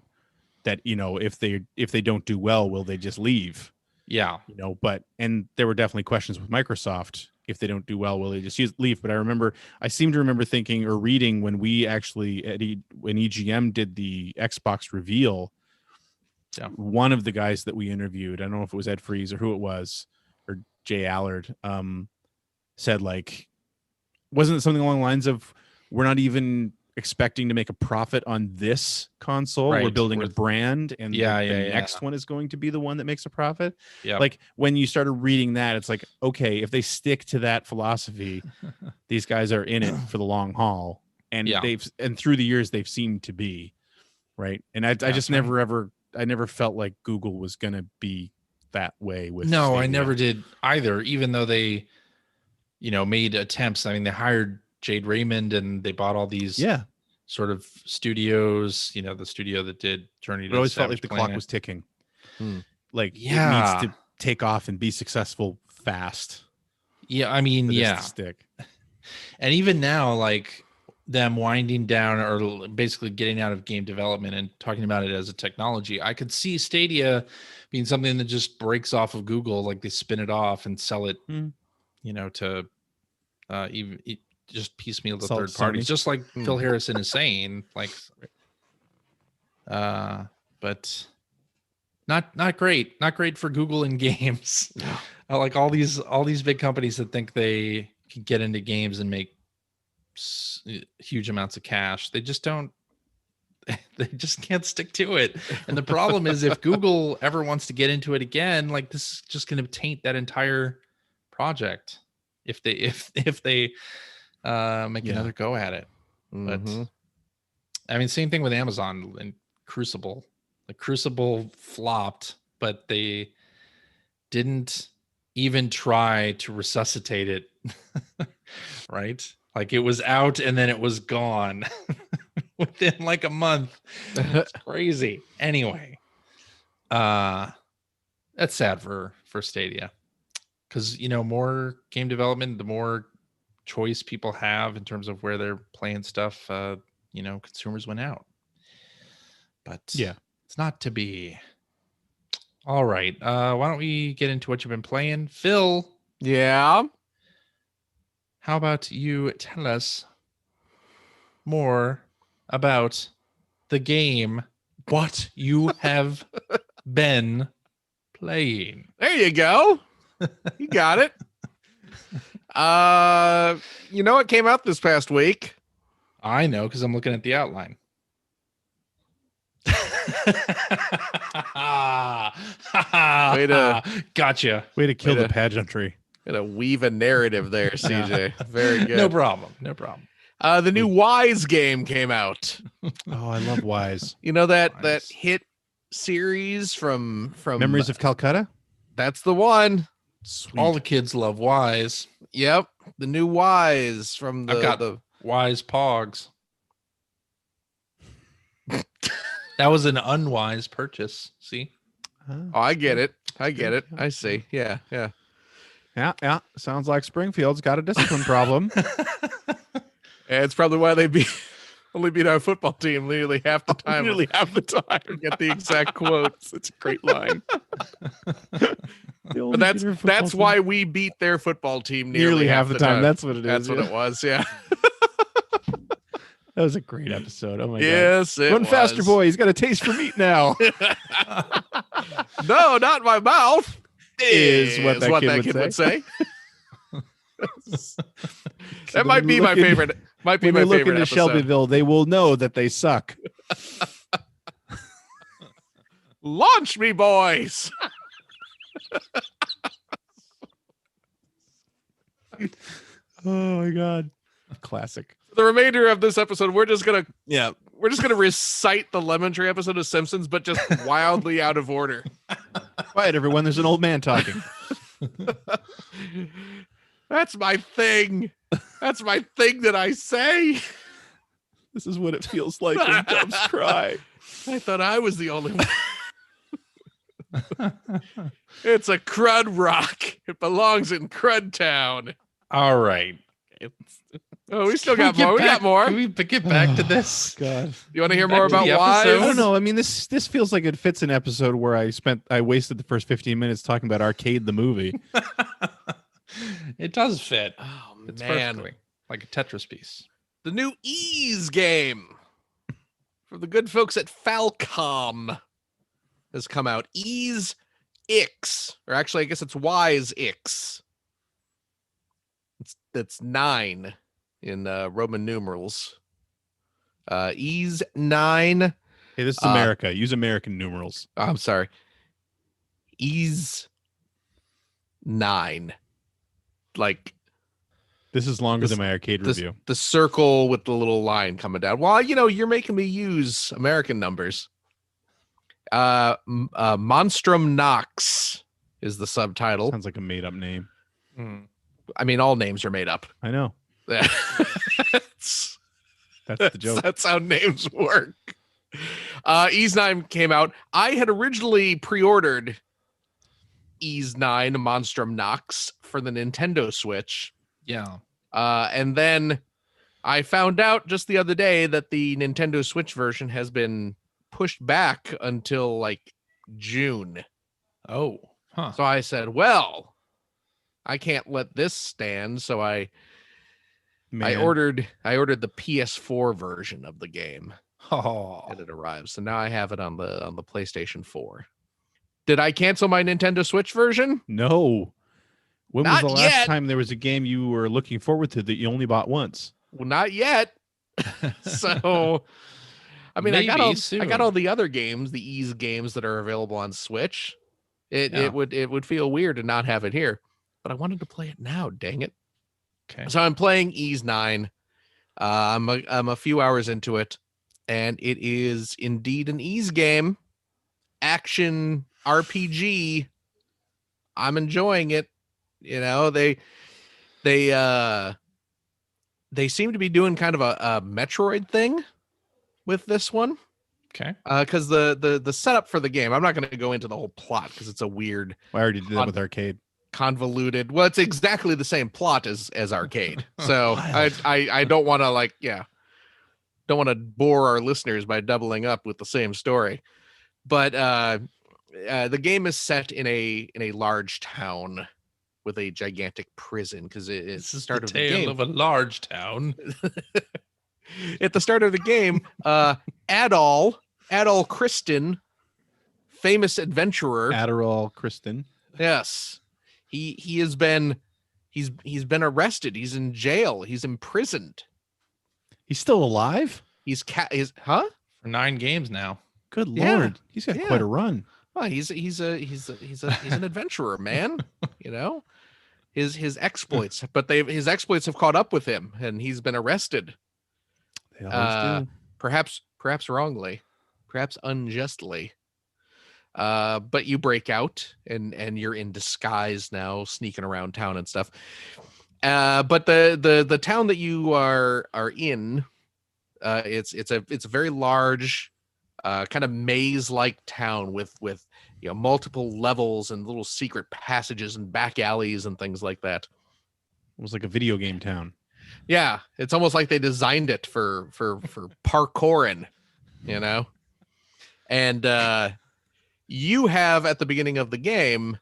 that, you know, if they don't do well, will they just leave? Yeah. You know, and there were definitely questions with Microsoft. If they don't do well, will they just leave? But I seem to remember thinking or reading when we actually, when EGM did the Xbox reveal, one of the guys that we interviewed, I don't know if it was Ed Freeze or who it was, or Jay Allard, said, like, wasn't it something along the lines of, we're not even expecting to make a profit on this console. We're building a brand, and the next one is going to be the one that makes a profit. Like, when you started reading that, it's like, okay, if they stick to that philosophy, these guys are in it for the long haul, and and through the years they've seemed to be right. And I just never felt like Google was going to be that way with Stadia. I never did either, even though they, you know, made attempts. I mean, they hired Jade Raymond, and they bought all these sort of studios, you know, the studio that did Journey to I always felt Savage like the Planet. clock was ticking. Like, it needs to take off and be successful fast. Yeah, I mean, stick. And even now, like, them winding down or basically getting out of game development and talking about it as a technology, I could see Stadia being something that just breaks off of Google, like they spin it off and sell it, you know, to just piecemeal to third parties, just like Phil Harrison is saying, like, but not great for Google in games. Like all these big companies that think they can get into games and make huge amounts of cash, they just don't They just can't stick to it. And the problem is, if Google ever wants to get into it again, like, this is just going to taint that entire project if they make another go at it. But I mean, same thing with Amazon and Crucible. The Crucible flopped, but they didn't even try to resuscitate it. Right? Like, it was out and then it was gone within like a month. It's crazy. Anyway, that's sad for Stadia, because more game development, the more choice people have in terms of where they're playing stuff, consumers went out. But yeah, it's not to be. All right, why don't we get into what you've been playing, Phil? Yeah. How about you tell us more about the game, what you have been playing? There you go. You got it. You know what came out this past week? I know, because I'm looking at the outline. Gotcha. Way to kill the pageantry. Gonna weave a narrative there, CJ. Very good. No problem. The new Wise game came out. Oh, I love Wise. You know that Wise. hit series from Memories of Calcutta? That's the one. Sweet. All the kids love Wise. Yep, the new Wise from I've got the Wise Pogs. That was an unwise purchase. See? Oh, I get it. I see. Yeah. Yeah. Sounds like Springfield's got a discipline problem. And it's probably why they only beat our football team nearly half the time. Nearly half the time. Get the exact quotes. It's a great line. But That's why we beat their football team nearly half the time. That's what it is. That's what it was. Yeah. That was a great episode. Oh my Yes, god. it Run was. faster, boy. He's got a taste for meat now. No, not my mouth. Is what that kid would say. That When might you be look my in- favorite. Might be When my they look favorite into episode. Shelbyville, they will know that they suck. Launch me, boys. Oh my god. Classic. The remainder of this episode, we're just gonna Yeah. recite the Lemon Tree episode of Simpsons, but just wildly out of order. Quiet, everyone. There's an old man talking. That's my thing. That's my thing that I say. This is what it feels like when doves cry. I thought I was the only one. It's a crud rock. It belongs in Crud Town. All right. Oh, we still got more. We got more. Can we get back to this? God. You want to hear Back more to about the Wise? episode? I don't know. I mean, this feels like it fits an episode where I wasted the first 15 minutes talking about Arcade the movie. It does fit. Oh, It's man. perfectly like a Tetris piece. The new Ease game from the good folks at Falcom has come out. Ease X, or actually, I guess it's Wise X. That's 9 in Roman numerals. Ease 9. Hey, this is America. Use American numerals. I'm sorry. Ease 9. Like, This is longer than my arcade review. the circle with the little line coming down. Well, you're making me use American numbers. Monstrum Nox is the subtitle. Sounds like a made-up name. I mean, all names are made up. I know. That's That's the joke. That's how names work. Ease 9 came out. I had originally pre-ordered Ease 9 Monstrum Nox for the Nintendo Switch. Yeah. And then I found out just the other day that the Nintendo Switch version has been pushed back until like June. Oh. Huh. So I said, well, I can't let this stand. So I ordered the PS4 version of the game. Oh. And it arrives. So now I have it on the PlayStation 4. Did I cancel my Nintendo Switch version? No. When Not was the last yet. time there was a game you were looking forward to that you only bought once? Well, not yet. So I mean, Maybe I got soon. all the other games, the Ease games that are available on Switch. Yeah. It would feel weird to not have it here, but I wanted to play it now. Dang it! Okay. So I'm playing Ease 9. I'm a few hours into it, and it is indeed an Ease game, action RPG. I'm enjoying it. You know, they seem to be doing kind of a Metroid thing with this one. Okay. Because the setup for the game, I'm not going to go into the whole plot because it's a weird, I already did that with Arcade. convoluted. Well, it's exactly the same plot as Arcade. So I don't want to don't want to bore our listeners by doubling up with the same story. But the game is set in a large town with a gigantic prison because it's the start of the game. Of a large town. At the start of the game, Adol Kristen, famous adventurer. Adderall Kristen. Yes. He's been arrested. He's in jail. He's imprisoned. He's still alive? Huh? For 9 games now. Good Yeah. Lord. He's got quite a run. Well, he's an adventurer, man. You know? His exploits, but his exploits have caught up with him and he's been arrested. They always do. Perhaps wrongly, perhaps unjustly. But you break out and you're in disguise now, sneaking around town and stuff. But the town that you are in, it's a very large, kind of maze-like town with multiple levels and little secret passages and back alleys and things like that. It was like a video game town. Yeah, it's almost like they designed it for parkouring, And you have at the beginning of the game,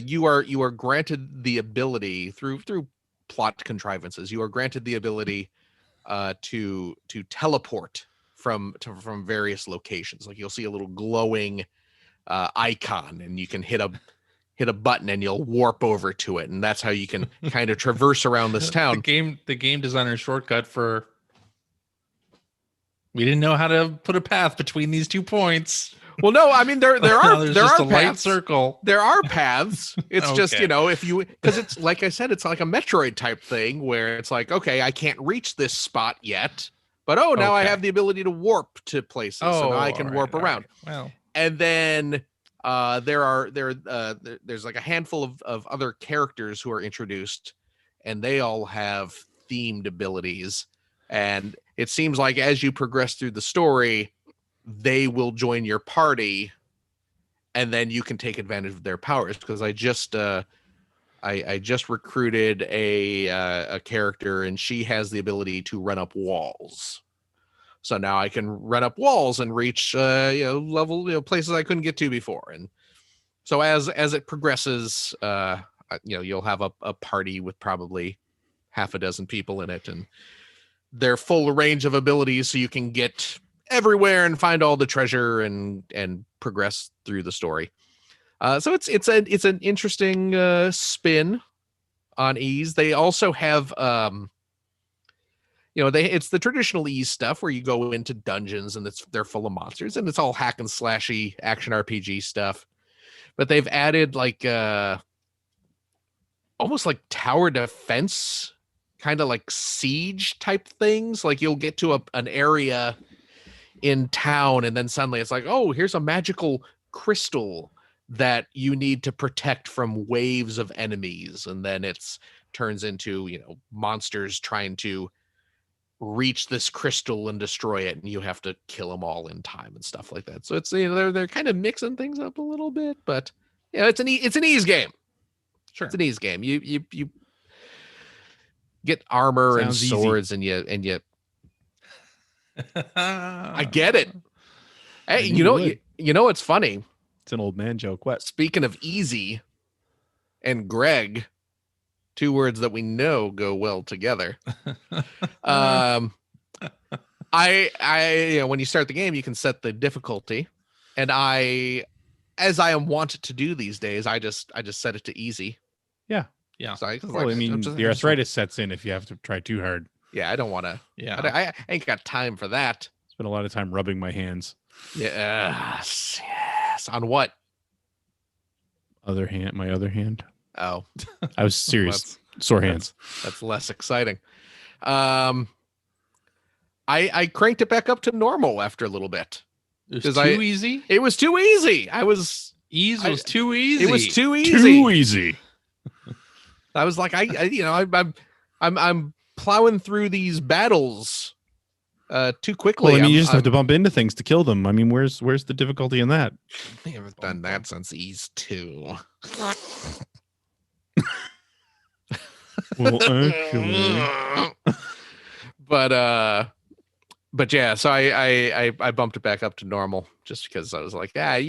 you are granted the ability through plot contrivances. You are granted the ability to teleport from various locations. Like you'll see a little glowing icon, and you can hit a button and you'll warp over to it, and that's how you can kind of traverse around this town. The game designer shortcut for we didn't know how to put a path between these 2 points. Well, no, I mean there are there's there just are a paths. light circle. There are paths. It's just Okay. if you because it's like I said, it's like a Metroid type thing where it's like, okay, I can't reach this spot yet, but now I Okay. have the ability to warp to places, so now I can warp around. Well, And then there's like a handful of other characters who are introduced, and they all have themed abilities. And it seems like as you progress through the story, they will join your party, and then you can take advantage of their powers. Because I just recruited a character, and she has the ability to run up walls. So now I can run up walls and reach level places I couldn't get to before. And so as it progresses, you'll have a party with probably half a dozen people in it, and their full range of abilities, so you can get everywhere and find all the treasure and progress through the story. So it's an interesting spin on Ease. They also have it's the traditional Ease stuff where you go into dungeons and they're full of monsters, and it's all hack and slashy action RPG stuff. But they've added like almost like tower defense, kind of like siege type things. Like you'll get to an area in town, and then suddenly it's like, oh, here's a magical crystal that you need to protect from waves of enemies, and then it's turns into monsters trying to reach this crystal and destroy it, and you have to kill them all in time and stuff like that. So it's they're kind of mixing things up a little bit, but it's an Ease game. sure. It's an Ease game. You get armor Sounds and swords, and you I get it. Hey, you would. you know what's funny? It's an old man joke. What? Speaking of easy and Greg, 2 words that we know go well together. I when you start the game, you can set the difficulty, and as I am wont to do these days, I just set it to easy. Yeah. So Well, I mean, the arthritis sets in if you have to try too hard. Yeah, I don't want to. Yeah. I ain't got time for that. Spent a lot of time rubbing my hands. Yes. On what? My other hand. Oh, I was serious. Sore hands. that's less exciting. I cranked it back up to normal after a little bit. It was too easy. It was too easy. Ease was too easy. It was too easy. Too easy. I was like, I'm plowing through these battles too quickly. Well, I mean, you just have to bump into things to kill them. I mean, where's the difficulty in that? I haven't done that since Ease 2. Well, actually, but yeah, so I bumped it back up to normal just because I was like, I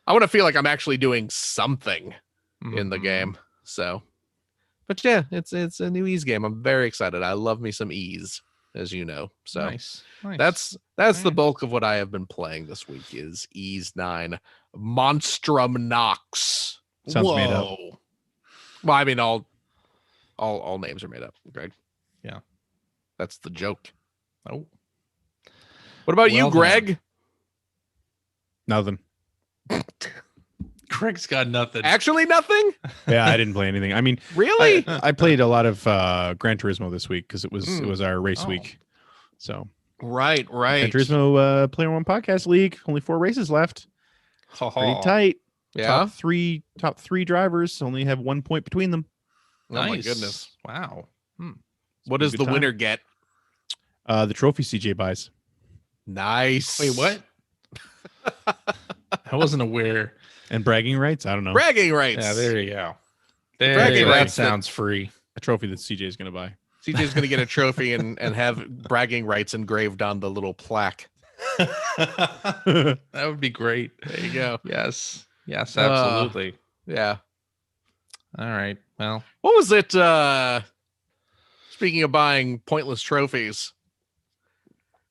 want to feel like I'm actually doing something in the game. So, but yeah, it's a new Ease game. I'm very excited. I love me some Ease, as you know. So nice. that's the bulk of what I have been playing this week is Ease 9 Monstrum Nox. Sounds made up. Well, I mean, all names are made up, Greg. Yeah. That's the joke. Oh. What about you, Well Greg? Nothing. Craig's got nothing. Actually, nothing? Yeah, I didn't play anything. I mean, Really? I played a lot of Gran Turismo this week because it was our race Oh. week. So Right. Gran Turismo Player One Podcast League. Only 4 races left. Pretty tight. Yeah. Top three drivers only have 1 point between them. Oh my goodness. Wow. What does the winner get? The trophy CJ buys. Nice. Wait, what? I wasn't aware. And bragging rights? I don't know. Bragging rights. Yeah, there you go. bragging That rights sounds free. A trophy that CJ is going to buy. CJ's going to get a trophy and have bragging rights engraved on the little plaque. That would be great. There you go. Yes, absolutely. Yeah. All right. Well, What was it? Speaking of buying pointless trophies.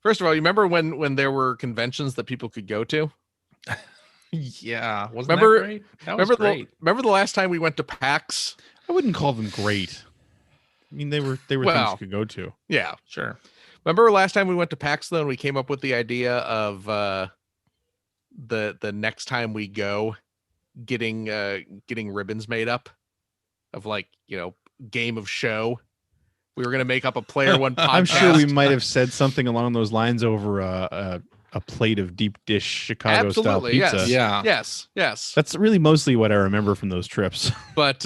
First of all, you remember when there were conventions that people could go to? yeah. Wasn't Remember- that great? That was great. Remember the last time we went to PAX? I wouldn't call them great. I mean, they were things Well, you could go to. Yeah. Sure. Remember last time we went to PAX though, and we came up with the idea of the next time we go getting ribbons made up of game of show. We were gonna make up a Player One podcast. I'm sure we might have said something along those lines over a plate of deep dish Chicago style Absolutely, pizza. yes. Yeah. Yes. That's really mostly what I remember from those trips. But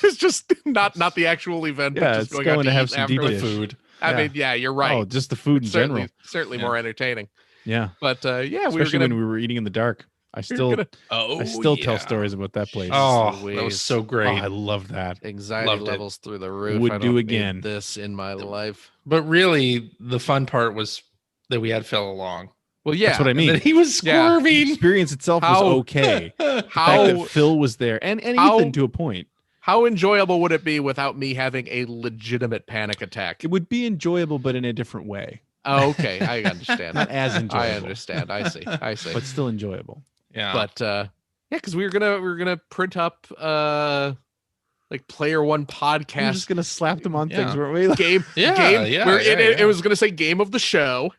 it's just not the actual event. Yeah, but just it's going out going to have eat some deep afterwards. dish. Food. I Yeah. mean, yeah, you're right. Oh, just the food in general. Certainly Yeah. more entertaining. Yeah. But yeah, Especially we were gonna. when we were eating in the dark. I still Oh, tell stories about that place. Oh, Louise. that was so Oh, great. I love that. Anxiety Loved it. levels through the roof. Would I do don't need again. this in my life. But really, the fun part was that we had Phil along. Well, yeah. That's what I And mean. that he was Yeah. The squirming. experience itself How- was okay. The fact How that Phil was there and how- Ethan to a point. how enjoyable would it be without me having a legitimate panic attack? It would be enjoyable, but in a different way. Oh, okay, I understand. Not as enjoyable. I understand. I see. But still enjoyable. Yeah. But yeah, because we were gonna print up Player One We're podcast just gonna slap them on Yeah. things, weren't we? Like, game. Yeah, game. yeah, Where yeah, it yeah. was gonna say game of the show,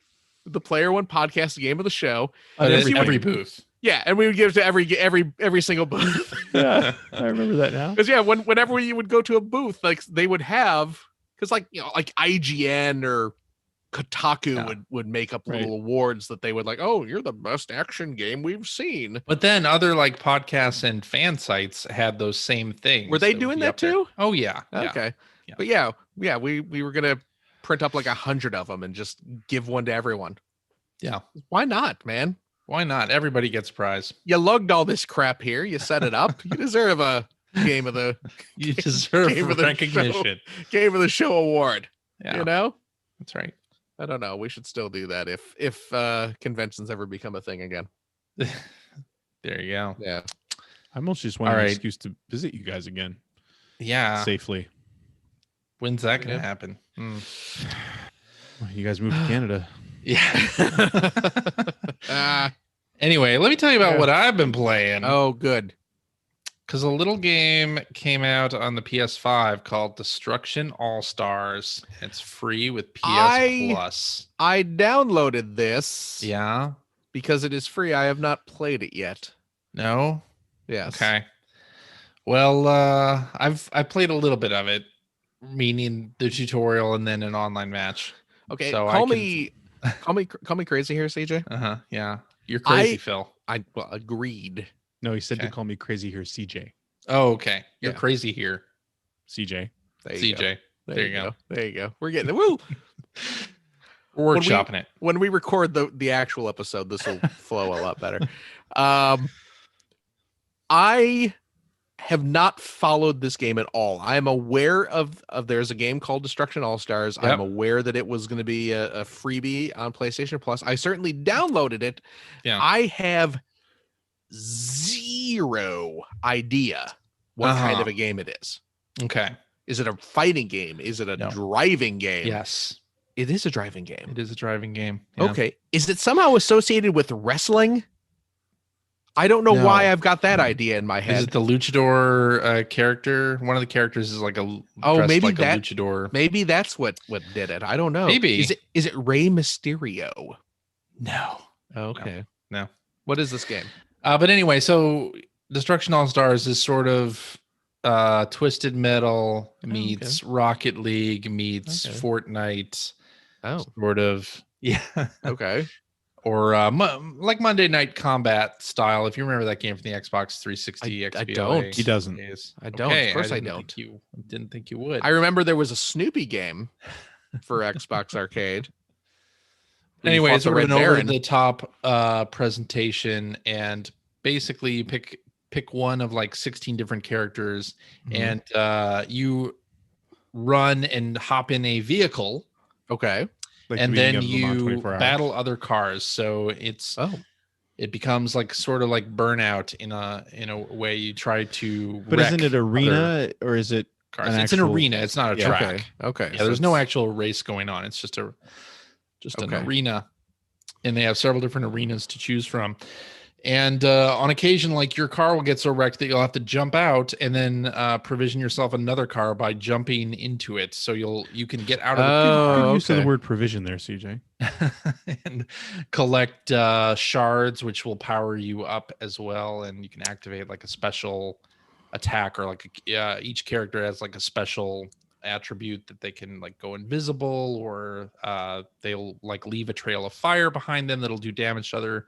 the Player One podcast game of the show. But and at we would- every booth. Yeah, and we would give it to every single booth. yeah, I remember that now. Because yeah, whenever you would go to a booth, they would have because IGN or Kotaku Yeah. would make up Right. little awards that they would oh, you're the best action game we've seen. But then other podcasts and fan sites had those same things. Were they would doing be that up there. too? Oh yeah. Yeah. Okay. Yeah. But yeah, we were gonna print up 100 of them and just give one to everyone. Yeah. Why not, man? Why not? Everybody gets a prize. You lugged all this crap here. You set it up. You deserve a game of the You deserve Game of the recognition. show award. Yeah. You know? That's right. I don't know. We should still do that if conventions ever become a thing again. There you go. Yeah. I mostly just want All an right. excuse to visit you guys again Yeah. safely. When's that gonna Yeah. happen? You guys moved to Canada. Yeah. Ah, Anyway, let me tell you about Yeah. what I've been playing. oh, good. because a little game came out on the PS5 called Destruction All Stars. It's free with PS Plus. I downloaded this. Yeah. Because it is free. I have not played it yet. No. Yes. Okay. Well, I played a little bit of it, meaning the tutorial and then an online match. Okay. So call me crazy here, CJ. Yeah. You're crazy, Phil. I agreed. No, he said to Okay. call me crazy here, CJ. Oh, okay. You're Yeah. crazy here, CJ. There you CJ. go. There you go. There you go. We're getting it. Woo! We're workshopping it. When we record the actual episode, this will flow a lot better. I have not followed this game at all. I am aware of there's a game called Destruction All Stars. Yep. I'm aware that it was going to be a freebie on PlayStation Plus. I certainly downloaded it. Yeah. I have zero idea what kind of a game it is. Okay. Is it a fighting game? Is it a No. driving game? Yes. It is a driving game. It is a driving game. Yeah. Okay. Is it somehow associated with wrestling? I don't know No. why I've got that idea in my head. Is it the luchador character? One of the characters is like a maybe like that a luchador. Maybe that's what did it. I don't know. Maybe. Is it Rey Mysterio? No. Okay. No. What is this game? But anyway, so Destruction All Stars is sort of Twisted Metal meets Rocket League meets Okay. Fortnite. Oh. Sort of. Yeah. Okay. Or like Monday Night Combat style, if you remember that game from the Xbox 360. I XBLA don't. He doesn't. days. I don't. Okay, Of course I didn't don't. think you didn't think you would. I remember there was a Snoopy game for Xbox Arcade. where you Anyway, fought it's the sort of Red an Baron. over-the-top presentation, and basically you pick one of like 16 different characters, Mhm. and you run and hop in a vehicle, Okay. Like and the beginning then of Le Mans you 24 Hours. battle other cars. So it becomes like sort of like Burnout in a way. You try to But isn't it arena or is it cars. an It's an actual- arena. It's not a Yeah. track. Okay. Yeah, so there's no it's- actual race going on. It's just an Okay. arena, and they have several different arenas to choose from. And on occasion, like your car will get so wrecked that you'll have to jump out and then provision yourself another car by jumping into it. So you can get out of Oh, Good use of the okay. word provision there, CJ. and collect shards, which will power you up as well. And you can activate like a special attack, or like each character has like a special attribute that they can like go invisible, or they'll like leave a trail of fire behind them that'll do damage to other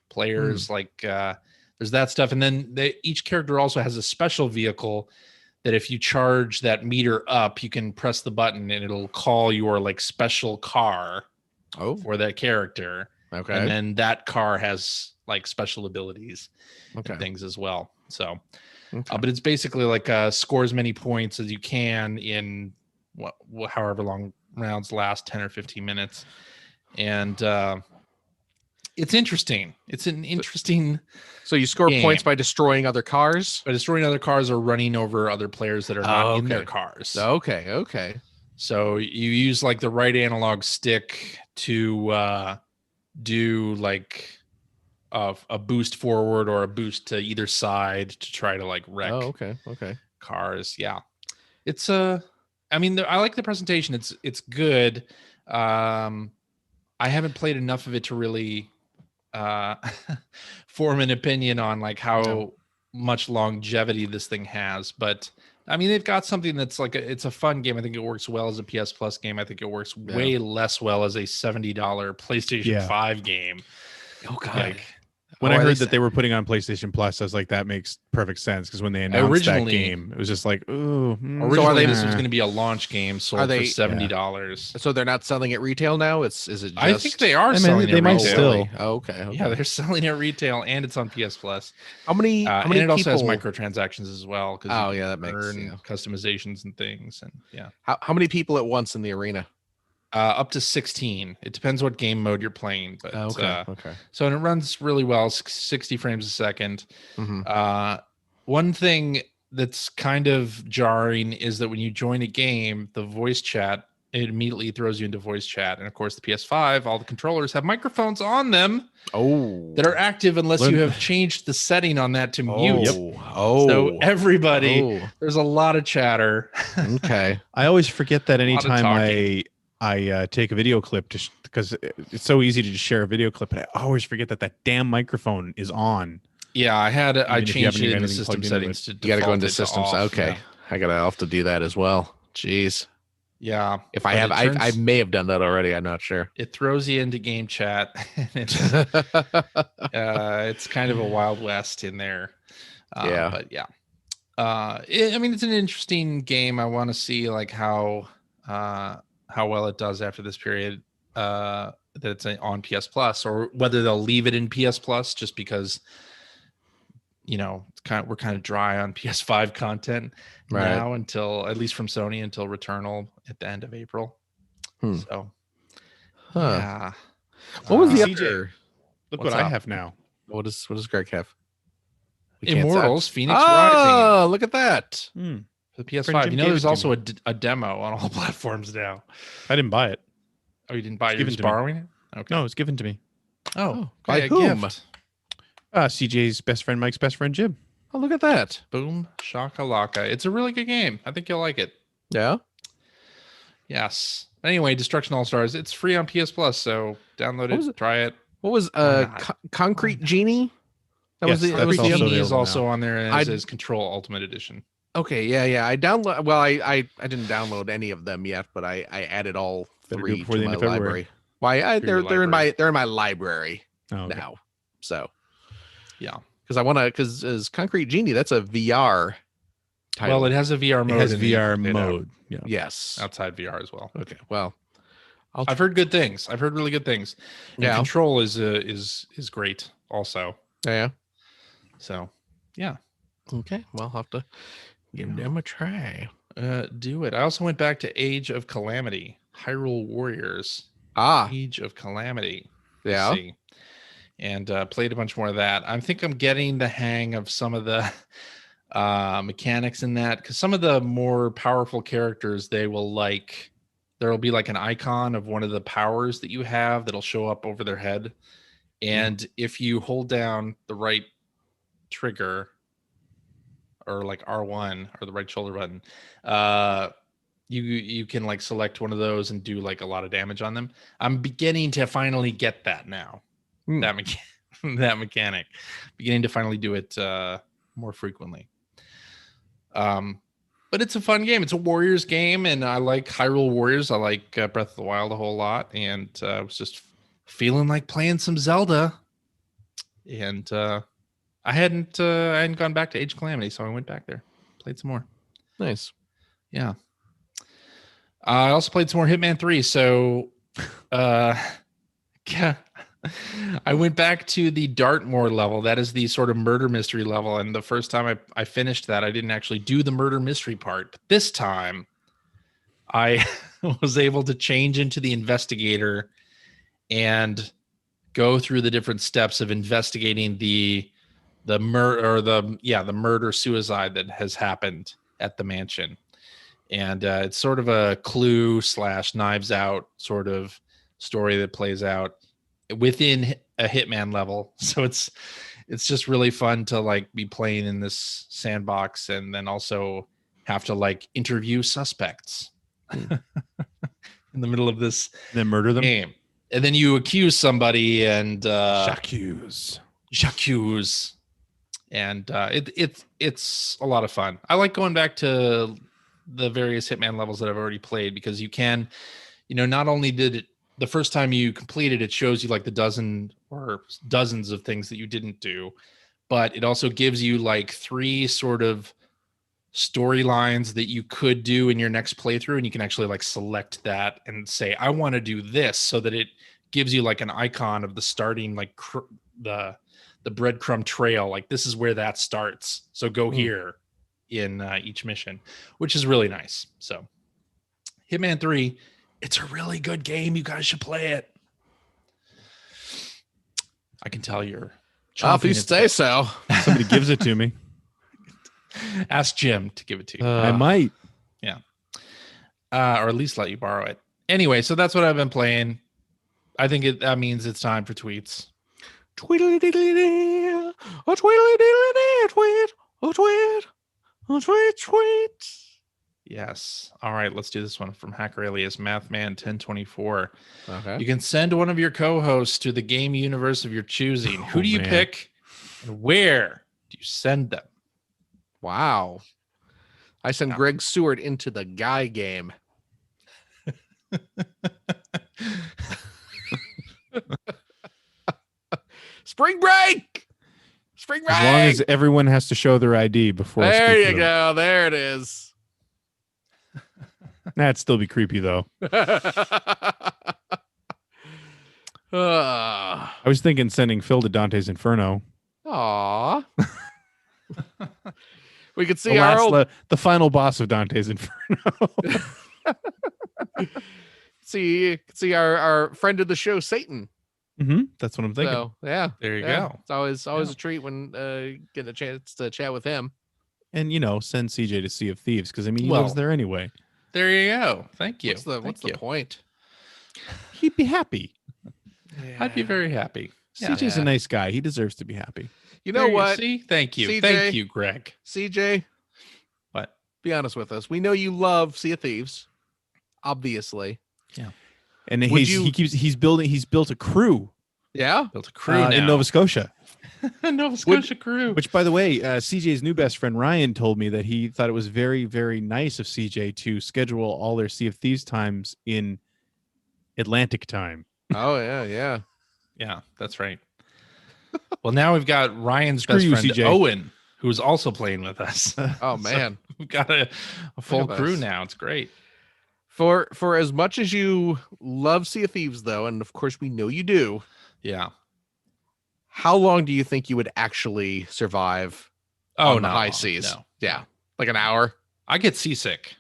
players. Like there's that stuff, and then each character also has a special vehicle that if you charge that meter up, you can press the button and it'll call your like special car for that character. Okay. And then that car has like special abilities Okay. and things as well. So Okay. but it's basically like score as many points as you can in however long rounds last, 10 or 15 minutes. And it's interesting. It's an interesting So you score game. points by destroying other cars? by destroying other cars or running over other players that are not in their okay. cars. Okay. Okay. So you use like the right analog stick to do like a boost forward or a boost to either side to try to like wreck Okay. Okay. cars. Yeah, it's I mean, I like the presentation. It's good. I haven't played enough of it to really form an opinion on like how much longevity this thing has, but I mean, they've got something that's like it's a fun game. I think it works well as a PS Plus game. I think it works way less well as a $70 PlayStation 5 game. Oh God. Like, When Oh, I are they heard that they were putting on PlayStation Plus, I was like, that makes perfect sense, because when they announced Originally- that game, it was just like, ooh. originally, they- this was going to be a launch game sold Are they- for $70. So they're not selling it retail now? Is it just... I think they are I mean, selling they it might retail. still. Oh, okay. Okay. Yeah, they're selling it retail, and it's on PS Plus. How many And it people... also has microtransactions as well. Oh, yeah, that makes earn customizations and things, and yeah. How many people at once in the arena? Up to 16. It depends what game mode you're playing, but Okay. so, and it runs really well, 60 frames a second. Mhm. One thing that's kind of jarring is that when you join a game, the voice chat it immediately throws you into voice chat. And of course, the PS5, all the controllers have microphones on them that are active unless you have changed the setting on that to mute. So everybody, there's a lot of chatter. Okay. I always forget that lot of anytime talking. I take a video clip because it's so easy to just share a video clip, and I always forget that damn microphone is on. Yeah, I if you changed haven't it in the anything system plugged into settings to You got to go default into it to systems. off. Okay. I'll have to do that as well. Jeez. Yeah. If I have, I may have done that already. I'm not sure. It throws you into game chat. And it's kind of a Wild West in there. Yeah. But yeah. I mean, it's an interesting game. I want to see like how well it does after this period that it's on PS Plus, or whether they'll leave it in PS Plus just because, you know, we're kind of dry on PS5 content now until, at least from Sony, until Returnal at the end of April. So, yeah. What was the CJ, other? Look What's what I up? have now. What does Greg have? We can't Immortals, say. Phoenix Rising Oh, look at that. for the Friend PS5. Jim You know, gave there's it to also me. a demo on all platforms now. I didn't buy it. Oh, you didn't buy it? You're given just to me. borrowing it? Okay. No, it was given to me. Oh, by okay, a whom? gift. CJ's best friend, Mike's best friend, Jim. Oh, look at that. Boom shakalaka. It's a really good game. I think you'll like it. Yeah. Yes. Anyway, Destruction All Stars. It's free on PS Plus, so download What was it, it? try it. What was not? Concrete Genie? That Yes, was the. that's That was Concrete also the. Genie is available also now. on there, as is Control Ultimate Edition. Okay. Yeah. I download. Well, I didn't download any of them yet, but I added all Better do it three before to the end my of February. library. Why? Through your They're in my library Oh, okay. now. So Yeah. because I want to, because as Concrete Genie, that's a VR title. Well, it has a VR mode. It has in the VR potato. mode. Yeah. Yes. Outside VR as well. Okay. Well, I've heard good things. I've heard really good things. And Yeah. Control is great also. Yeah. So, yeah. Okay. Well, I'll have to give them a try. Do it. I also went back to Age of Calamity, Hyrule Warriors. Age of Calamity. Yeah. See. And played a bunch more of that. I think I'm getting the hang of some of the mechanics in that, because some of the more powerful characters, there'll be like an icon of one of the powers that you have that'll show up over their head. And if you hold down the right trigger, or like R1 or the right shoulder button, you can like select one of those and do like a lot of damage on them. I'm beginning to finally get that now. That mechanic, beginning to finally do it more frequently. But it's a fun game. It's a Warriors game, and I like Hyrule Warriors. I like Breath of the Wild a whole lot, and I was just feeling like playing some Zelda. And I hadn't gone back to Age of Calamity, so I went back there, played some more. Nice. Yeah. I also played some more Hitman 3. So, yeah. I went back to the Dartmoor level. That is the sort of murder mystery level. And the first time I finished that, I didn't actually do the murder mystery part. But this time, I was able to change into the investigator and go through the different steps of investigating the murder suicide that has happened at the mansion. And it's sort of a Clue / Knives Out sort of story that plays out within a Hitman level. So it's just really fun to like be playing in this sandbox, and then also have to like interview suspects in the middle of this Then murder them. game. And then you accuse somebody, and J'accuse. And it's a lot of fun. I like going back to the various Hitman levels that I've already played, because you can, not only did it the first time you complete it, it shows you like the dozen or dozens of things that you didn't do, but it also gives you like 3 sort of storylines that you could do in your next playthrough, and you can actually like select that and say, I want to do this, so that it gives you like an icon of the starting, like the breadcrumb trail, like this is where that starts, so go here in each mission, which is really nice. So Hitman 3, it's a really good game. You guys should play it. I can tell you're If you say so. Somebody gives it to me. Ask Jim to give it to you. I might. Yeah. or at least let you borrow it. Anyway, so that's what I've been playing. I think that means it's time for tweets. Tweedly diddly dee, a tweedly diddly dee, tweet, a tweet, a tweet, tweet. Yes. All right, let's do this one from Hacker Alias Mathman1024. Okay. You can send one of your co-hosts to the game universe of your choosing. Who do you pick, and where do you send them? Wow. I send Greg Seward into the guy game. Spring break. Spring break. As long as everyone has to show their ID before. There you go. There it is. That'd still be creepy though. I was thinking sending Phil to Dante's Inferno. Aw. We could see the final boss of Dante's Inferno. see our friend of the show, Satan. That's what I'm thinking. So, yeah, there you go. It's always a treat when getting a chance to chat with him. And send CJ to Sea of Thieves because he lives there anyway. There you go. Thank you. What's the point? He'd be happy. Yeah. I'd be very happy. CJ's a nice guy. He deserves to be happy. You know what? See? Thank you. CJ, thank you, Greg. CJ. What? Be honest with us. We know you love Sea of Thieves. Obviously. Yeah. And he's built a crew. Yeah. Built a crew in Nova Scotia. Nova Scotia crew. Which, by the way, CJ's new best friend Ryan told me that he thought it was very, very nice of CJ to schedule all their Sea of Thieves times in Atlantic time. Oh yeah. Yeah, that's right. Well, now we've got Ryan's best friend CJ. Owen, who's also playing with us. Oh man, so we've got a full crew now. It's great. For as much as you love Sea of Thieves, though, and of course we know you do. Yeah. How long do you think you would actually survive on the high seas? No. Yeah, like an hour. I get seasick.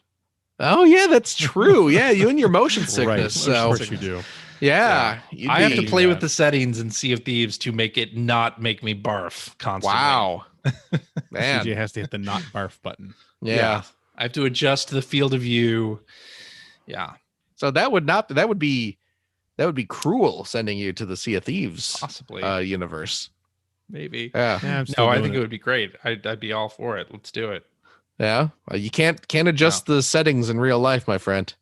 Oh yeah, that's true. Yeah, you and your motion sickness. Right. So Of course you do. Yeah, I have to play with the settings in Sea of Thieves to make it not make me barf constantly. Wow, man, CJ has to hit the not barf button. Yeah. I have to adjust the field of view. Yeah. So that would be cruel sending you to the Sea of Thieves possibly universe. Maybe. Yeah. No, I think it would be great. I'd be all for it. Let's do it. Yeah. You can't adjust the settings in real life, my friend.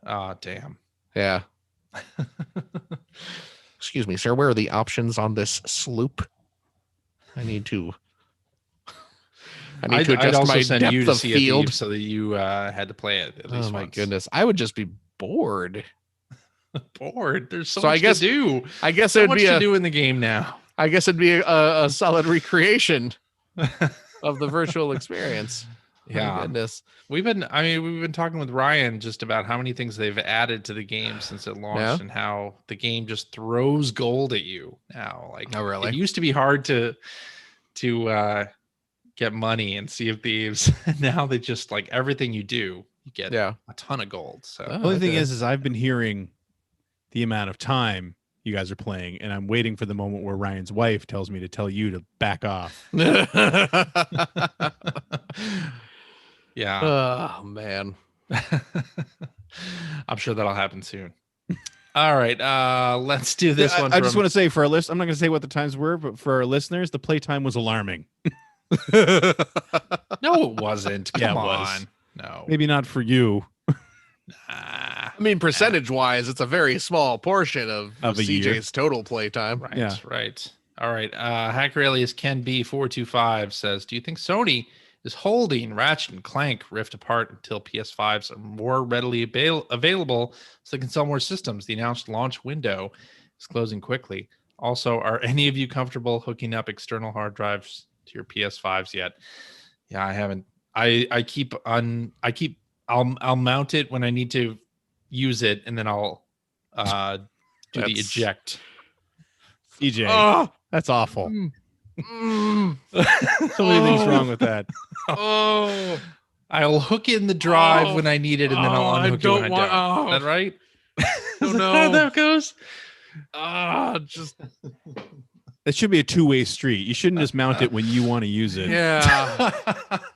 Oh, damn. Yeah. Excuse me, sir. Where are the options on this sloop? I need to adjust also my send depth you to of Sea field of Thieves so that you had to play it at least Oh my once. goodness, I would just be bored. Bored. There's so much to do. I guess so it'd much be to do in the game now. I guess it'd be a solid recreation of the virtual experience. Yeah. My goodness. We've been talking with Ryan just about how many things they've added to the game since it launched and how the game just throws gold at you now. Like, oh, really? It used to be hard to get money in Sea of Thieves. And now they just like everything you do, you get a ton of gold. So the only thing is I've been hearing the amount of time you guys are playing, and I'm waiting for the moment where Ryan's wife tells me to tell you to back off. Yeah. Oh man. I'm sure that'll happen soon. All right. Let's do this one. I just want to say for our list, I'm not going to say what the times were, but for our listeners, the playtime was alarming. No, it wasn't. Come Yeah, it on. was. No. Maybe not for you. I mean, percentage wise, it's a very small portion of a CJ's year. total playtime. Right. Yeah. Right. All right. Hacker alias Ken B425 says, do you think Sony is holding Ratchet and Clank Rift Apart until PS5s are more readily available so they can sell more systems? The announced launch window is closing quickly. Also, are any of you comfortable hooking up external hard drives to your PS5s yet? Yeah, I haven't. I'll mount it when I need to use it, and then I'll do the eject. EJ, that's awful. So many things wrong with that. Oh, I'll hook in the drive when I need it, and then I'll unhook it when I don't. Is that right? Is that how that goes? just That should be a two-way street. You shouldn't just mount it when you want to use it. yeah.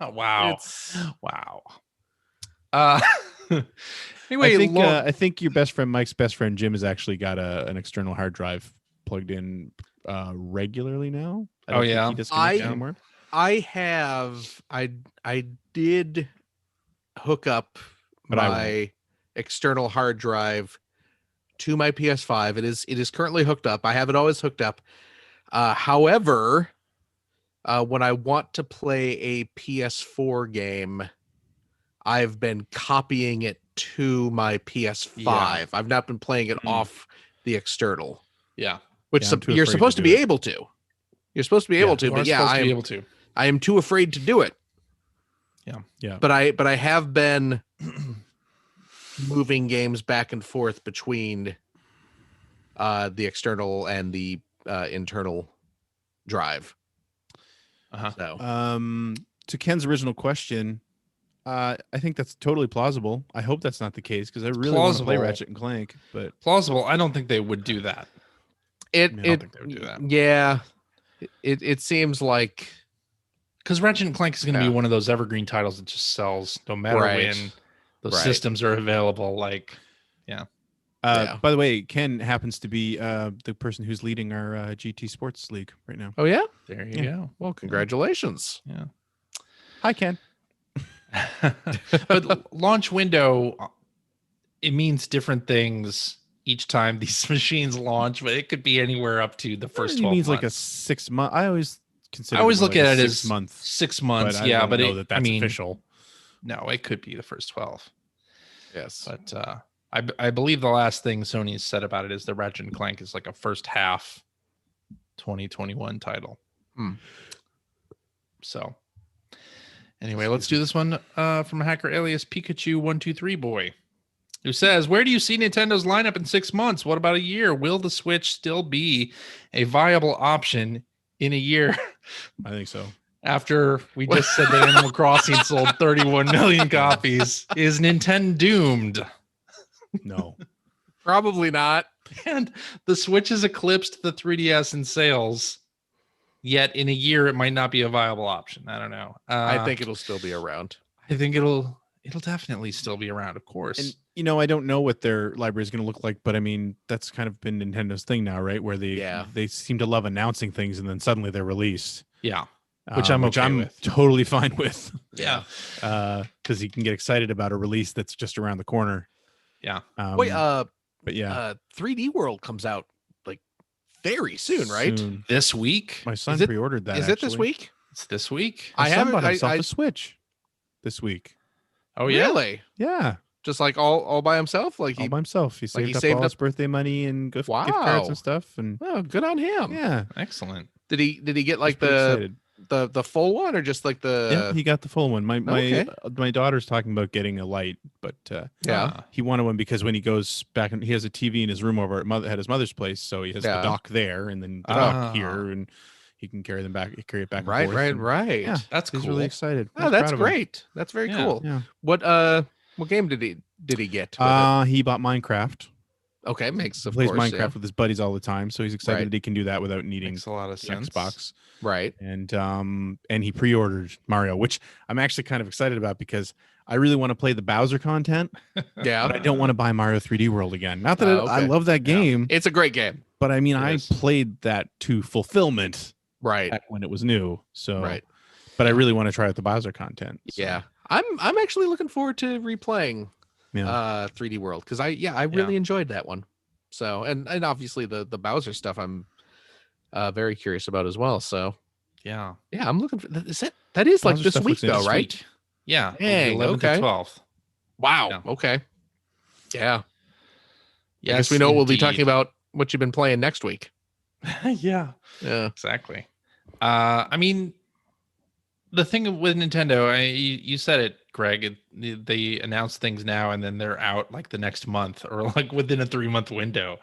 Wow. It's Wow. Anyway, I think your best friend Mike's best friend Jim has actually got an external hard drive plugged in regularly now. I don't think he disconnects anymore. I did hook up my external hard drive to my PS5. It is currently hooked up. I have it always hooked up. However, when I want to play a PS4 game, I've been copying it to my PS5. Yeah. I've not been playing it off the external. Yeah. Which you're supposed to be able to. You're supposed to be able to, but I am too afraid to do it. Yeah. But I have been moving games back and forth between the external and the internal drive. So. To Ken's original question, I think that's totally plausible. I hope that's not the case because I really want to play Ratchet and Clank. But plausible. I don't think they would do that. I don't think they would do that. Yeah, it seems like because Ratchet and Clank is going to be one of those evergreen titles that just sells no matter when those systems are available. Like, By the way, Ken happens to be the person who's leading our GT Sports League right now. Oh yeah, there you go. Well, congratulations. Yeah. Hi, Ken. But launch window, it means different things each time these machines launch, but it could be anywhere up to the first 12 months. Like a 6 month. I always look at it as 6 months. 6 months. But yeah, but that's official. No, it could be the first 12. Yes. But I believe the last thing Sony has said about it is the Ratchet and Clank is like a first half 2021 title. So anyway, let's do this one from a hacker alias Pikachu123 boy, who says, where do you see Nintendo's lineup in 6 months? What about a year? Will the Switch still be a viable option in a year? I think so. After we just said that Animal Crossing sold 31 million copies, is Nintendo doomed? No. Probably not. And the Switch has eclipsed the 3DS in sales. Yet in a year, it might not be a viable option. I don't know. I think it'll still be around. I think it'll definitely still be around, of course. And I don't know what their library is going to look like, but I mean, that's kind of been Nintendo's thing now, right? Where they seem to love announcing things and then suddenly they're released. Yeah. Which I'm with. Totally fine with. Yeah. Because you can get excited about a release that's just around the corner. Yeah. But yeah. 3D World comes out like very soon, right? This week? My son pre-ordered that. Is it this week? It's this week. My son bought himself a Switch this week. Oh yeah, really? Yeah. Just like all by himself, all by himself. He saved up all his birthday money and gift cards and stuff. And good on him. Yeah, excellent. Did he get like the full one or just like the? Yeah, he got the full one. My daughter's talking about getting a light, but he wanted one because when he goes back and he has a TV in his room over at his mother's place, so he has the dock there and then the dock here, and he can carry it back. Right. Yeah, that's cool. He's really excited. Oh, that's great. That's very cool. Yeah. What game did he get? He bought Minecraft. Okay, plays Minecraft with his buddies all the time, so he's excited that he can do that without needing a lot of sense. Xbox. Right. And he pre-ordered Mario, which I'm actually kind of excited about because I really want to play the Bowser content. Yeah. But I don't want to buy Mario 3D World again. Not that I love that game. It's a great game. But I mean, I played that to fulfillment back when it was new. So but I really want to try out the Bowser content. So. Yeah. I'm actually looking forward to replaying 3D World because I really enjoyed that one. So and obviously the Bowser stuff I'm very curious about as well. So yeah, I'm looking for that is like this week though, right? Week. Yeah, 11th to 12th. Wow. Yeah. Okay. Yeah. Yes, I guess we know we'll be talking about what you've been playing next week. Yeah, exactly. I mean, the thing with Nintendo, you said it, Greg. They announce things now and then they're out like the next month or like within a 3-month window.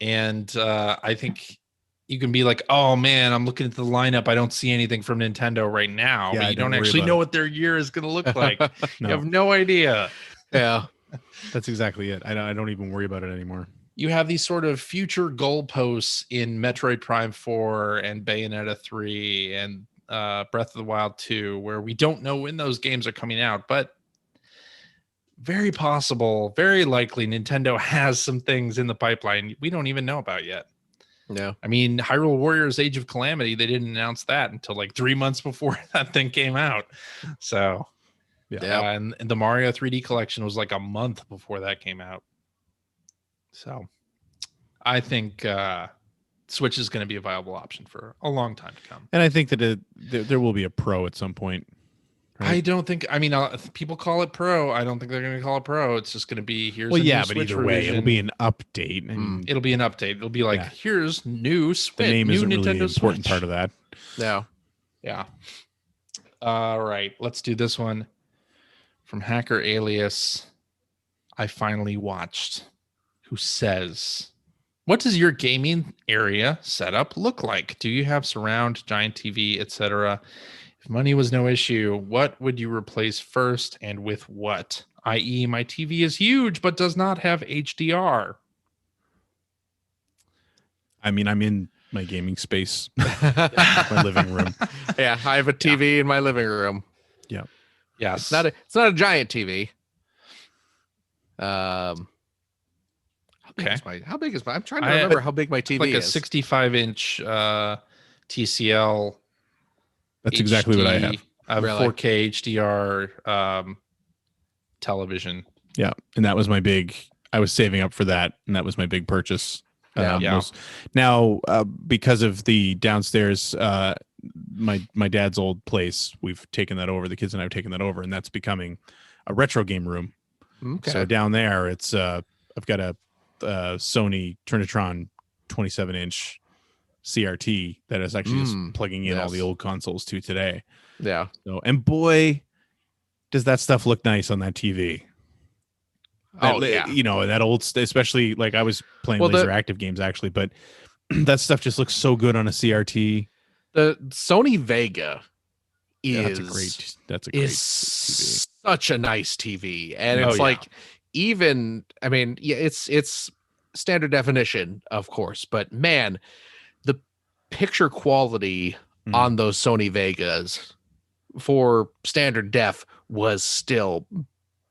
And I think you can be like, oh man, I'm looking at the lineup. I don't see anything from Nintendo right now. Yeah, but you don't actually know what their year is going to look like. You have no idea. Yeah, that's exactly it. I don't even worry about it anymore. You have these sort of future goalposts in Metroid Prime 4 and Bayonetta 3 and Breath of the Wild 2, where we don't know when those games are coming out, but very possible, very likely Nintendo has some things in the pipeline we don't even know about yet. No. I mean, Hyrule Warriors Age of Calamity, they didn't announce that until like 3 months before that thing came out. So, Yeah. and the Mario 3D collection was like a month before that came out. So, I think Switch is going to be a viable option for a long time to come. And I think that there will be a Pro at some point. Right? I don't think. I mean, people call it Pro. I don't think they're going to call it Pro. It's just going to be here's. Well, a yeah, new but Switch either way, revision. it'll be an update. I mean, It'll be an update. It'll be like here's new Switch. the name new isn't Nintendo really the important Switch. part of that. No. Yeah. All right. Let's do this one from Hacker Alias. I finally watched. Who says, "What does your gaming area setup look like? Do you have surround, giant TV, etc.? If money was no issue, what would you replace first and with what? I.e., my TV is huge but does not have HDR." I mean, I'm in my gaming space, my living room. Yeah, I have a TV in my living room. Yes. It's not a giant TV. Okay. How big is my? I'm trying to remember how big my TV like is. a 65-inch TCL. That's exactly what I have. I have a Really? 4K HDR television. Yeah, and that was my big. I was saving up for that, and that was my big purchase. Yeah. Now, because of the downstairs, my dad's old place, we've taken that over. The kids and I have taken that over, and that's becoming a retro game room. Okay. So down there, it's I've got a Sony Trinitron 27-inch CRT that is actually just plugging in all the old consoles to today. Yeah. So, and boy, does that stuff look nice on that TV. You know, that old, especially like I was playing laser active games actually, but that stuff just looks so good on a CRT. The Sony Vega is that's a great is TV. Such a nice TV, and it's like even I mean, yeah, it's standard definition, of course, but man, the picture quality on those Sony Vegas for standard def was still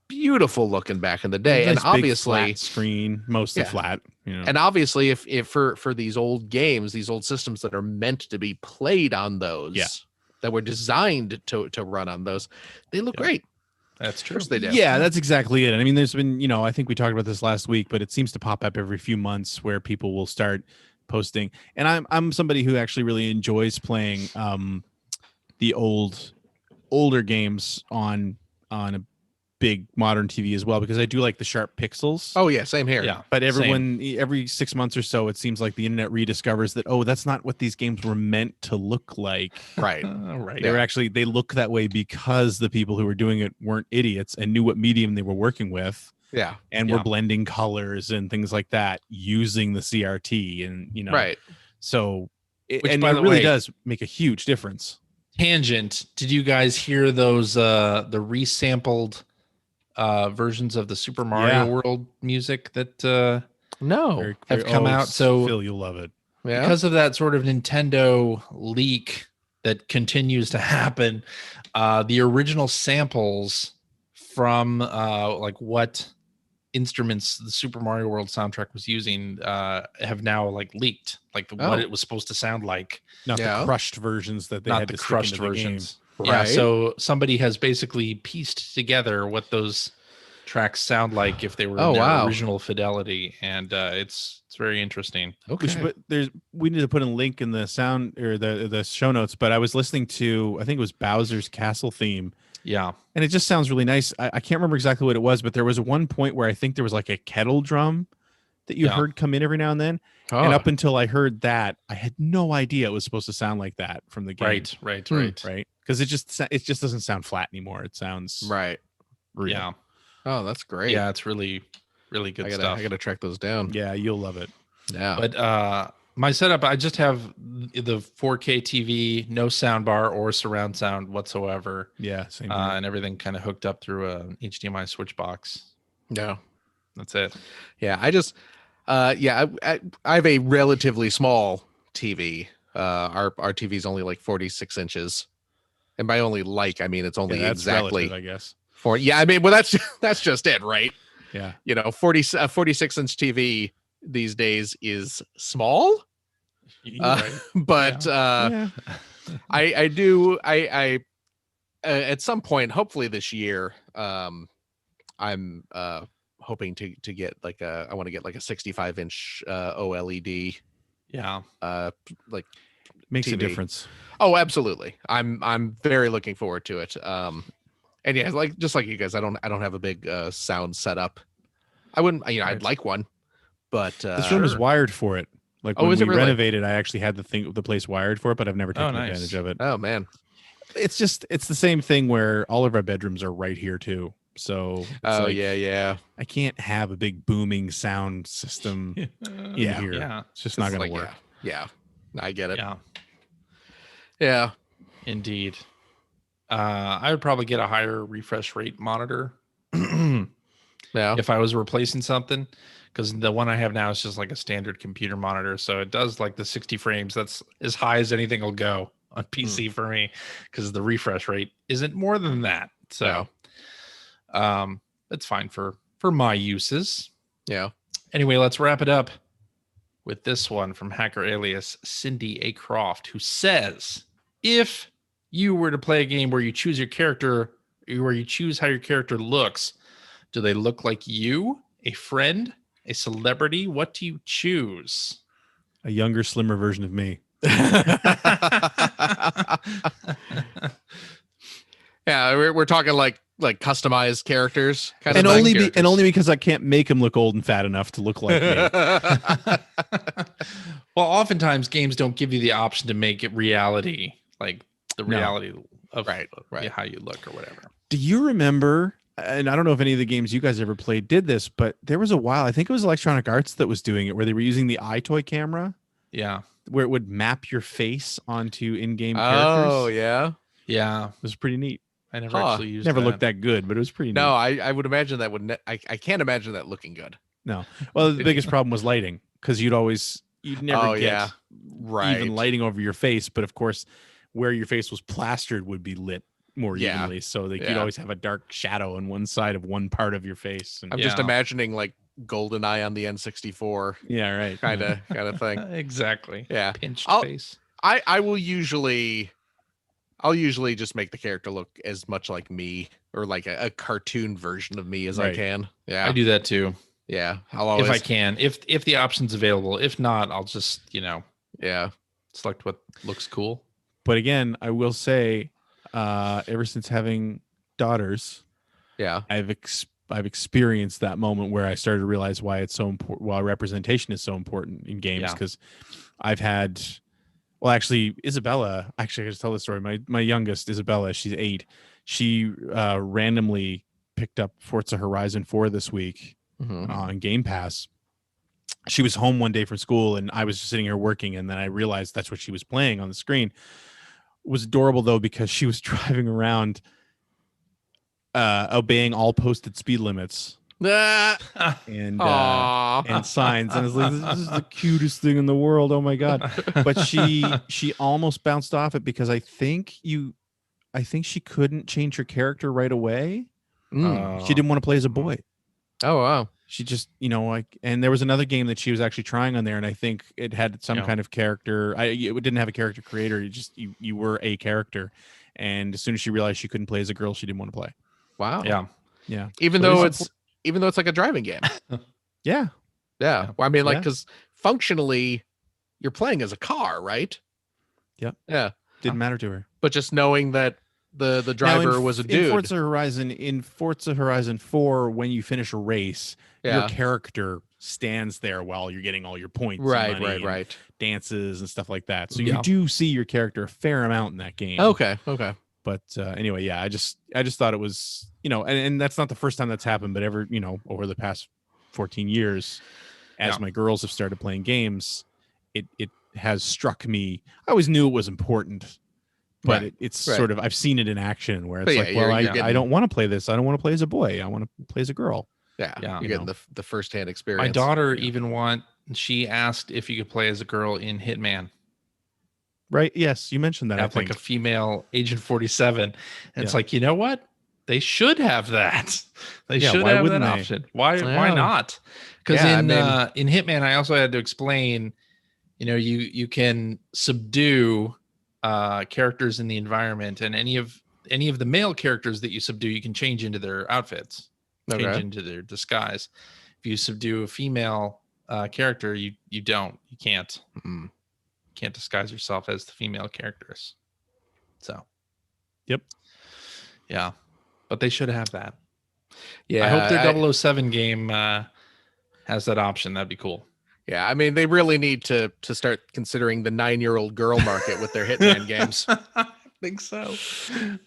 beautiful looking back in the day. Nice and obviously big flat screen, mostly flat, you know. And obviously if for these old games, these old systems that are meant to be played on those, that were designed to run on those, they look great. That's true. Of course they do. Yeah, that's exactly it. I mean, there's been, you know, I think we talked about this last week, but it seems to pop up every few months where people will start posting. And I'm somebody who actually really enjoys playing the older games on a big modern TV as well, because I do like the sharp pixels. Oh yeah, same here. Yeah. But every 6 months or so, it seems like the internet rediscovers that, oh, that's not what these games were meant to look like. Right. Right. They look that way because the people who were doing it weren't idiots and knew what medium they were working with. Yeah. And were blending colors and things like that using the CRT, and you know. Right. So it By the really way, does make a huge difference. Tangent. Did you guys hear those the resampled versions of the Super Mario World music that No. have come out? So Phil, you'll love it. Yeah. because of that sort of Nintendo leak that continues to happen, the original samples from like what instruments the Super Mario World soundtrack was using have now like leaked, like what it was supposed to sound like. Not the crushed versions that they Not had the to stick crushed into the game. versions. Yeah, Right. so somebody has basically pieced together what those tracks sound like if they were in their original fidelity, and it's very interesting. Okay. We need to put a link in the sound or the show notes. But I was listening to, I think it was Bowser's Castle theme. Yeah. And it just sounds really nice. I can't remember exactly what it was, but there was one point where I think there was like a kettle drum that you heard come in every now and then. And up until I heard that, I had no idea it was supposed to sound like that from the game. Right. Because it just doesn't sound flat anymore. It sounds Right. real. Yeah. Oh, that's great. Yeah, it's really, really good stuff. I gotta track those down. Yeah, you'll love it. Yeah. But my setup, I just have the 4K TV, no sound bar or surround sound whatsoever. Yeah, same here. And everything kind of hooked up through a HDMI switch box. No. That's it. Yeah. I just I have a relatively small TV. Our TV is only like 46 inches. And by only I mean it's only Yeah, that's exactly relative, I guess. Yeah, I mean, well, that's just it, right? Yeah. 46-inch TV these days is small. Right. But Yeah. I do at some point, hopefully this year, I'm hoping to get I want to get like a 65-inch OLED Yeah. like Makes a TV. difference. Oh, absolutely. I'm very looking forward to it. And yeah, just like you guys, I don't have a big sound setup. I wouldn't, I'd Right. like one, but This room is wired for it. Like Oh, when is we it really? renovated, I actually had the place wired for it, but I've never taken nice. advantage of it. Oh man. It's the same thing where all of our bedrooms are right here too. So it's Oh like, yeah. I can't have a big booming sound system in Yeah. here. Yeah. It's just not It's going to like, work. Yeah. I get it. Yeah. Yeah. Indeed. I would probably get a higher refresh rate monitor Yeah. if I was replacing something, because the one I have now is just like a standard computer monitor, so it does like the 60 frames. That's as high as anything will go on PC for me, because the refresh rate isn't more than that. So it's fine for my uses. Yeah. Anyway, let's wrap it up with this one from hacker alias Cindy A. Croft, who says, if you were to play a game where you choose your character, where you choose how your character looks, do they look like you, a friend, a celebrity? What do you choose? A younger, slimmer version of me. Yeah, we're talking like customized characters, kind And of only because I can't make him look old and fat enough to look like me. Well, oftentimes games don't give you the option to make it reality, like the No. reality of Right. how you look or whatever. Do you remember? And I don't know if any of the games you guys ever played did this, but there was a while, I think it was Electronic Arts that was doing it, where they were using the iToy camera, Yeah. where it would map your face onto in-game characters. Oh yeah. It was pretty neat. I never Huh. actually used Never that. looked that good, but it was pretty neat. No, I would imagine that would. I can't imagine that looking good. No. Well, the biggest problem was lighting, because you'd never Oh, get yeah. Right. even lighting over your face. But of course, where your face was plastered would be lit more Yeah. evenly. So that you'd Yeah. always have a dark shadow on one side of one part of your face. And I'm just Yeah. imagining like Goldeneye on the N64 yeah, right. kind of thing. Exactly. Yeah. Pinched I'll- face. I'll usually just make the character look as much like me, or like a cartoon version of me as I Right. can. Yeah. I do that too. Yeah. I'll always. If I can. If the option's available. If not, I'll just, Yeah. select what looks cool. But again, I will say, ever since having daughters, Yeah. I've experienced that moment where I started to realize why it's so important, why representation is so important in games. Yeah. Because I've had, well, actually, Isabella. Actually, I just tell the story. My youngest, Isabella, she's 8. She randomly picked up Forza Horizon 4 this week Mhm. on Game Pass. She was home one day from school, and I was just sitting here working, and then I realized that's what she was playing on the screen. It was adorable though, because she was driving around obeying all posted speed limits Ah, and aw. and signs, and I was like, this is the cutest thing in the world. Oh my god. But she almost bounced off it, because I think she couldn't change her character right away. Mm. She didn't want to play as a boy. Oh wow. She just, like, and there was another game that she was actually trying on there, and I think it had some Yeah. kind of character. It didn't have a character creator. You were a character, and as soon as she realized she couldn't play as a girl, she didn't want to play. Wow. Yeah. Even So though it's it's like a driving game. Yeah, Yeah. Well, I mean, like, Yeah. because functionally, you're playing as a car, right? Yep. Yeah. didn't matter to her. But just knowing that the Now, driver was a dude. In Forza Horizon 4, when you finish a race, your Yeah. character stands there while you're getting all your points, and Right. money Right. and Right. dances and stuff like that. So Yeah. you do see your character a fair amount in that game. Okay. Okay. But anyway, yeah, I just thought it was, and that's not the first time that's happened, but over the past 14 years, as Yeah. my girls have started playing games, it has struck me. I always knew it was important, but Right. it's Right. sort of, I've seen it in action where it's But yeah, like, well, you're I getting- don't want to play this. I don't want to play as a boy. I want to play as a girl. Yeah. Yeah. You're getting the firsthand experience. My daughter she asked if you could play as a girl in Hitman. Right? Yes, you mentioned that. I Have like think. a female Agent 47. And it's Yeah. like, you know what? They should have that. They Yeah, should why have that wouldn't they? option. Why Yeah. not? Because Yeah, I in mean- in Hitman, I also had to explain, you can subdue characters in the environment, and any of the male characters that you subdue, you can change into their outfits, change Okay. into their disguise. If you subdue a female character, you can't disguise yourself as the female characters. So, Yep. yeah, but they should have that. Yeah, I hope their 007 game has that option. That'd be cool. Yeah, I mean, they really need to start considering the 9-year-old girl market with their Hitman games. I think so.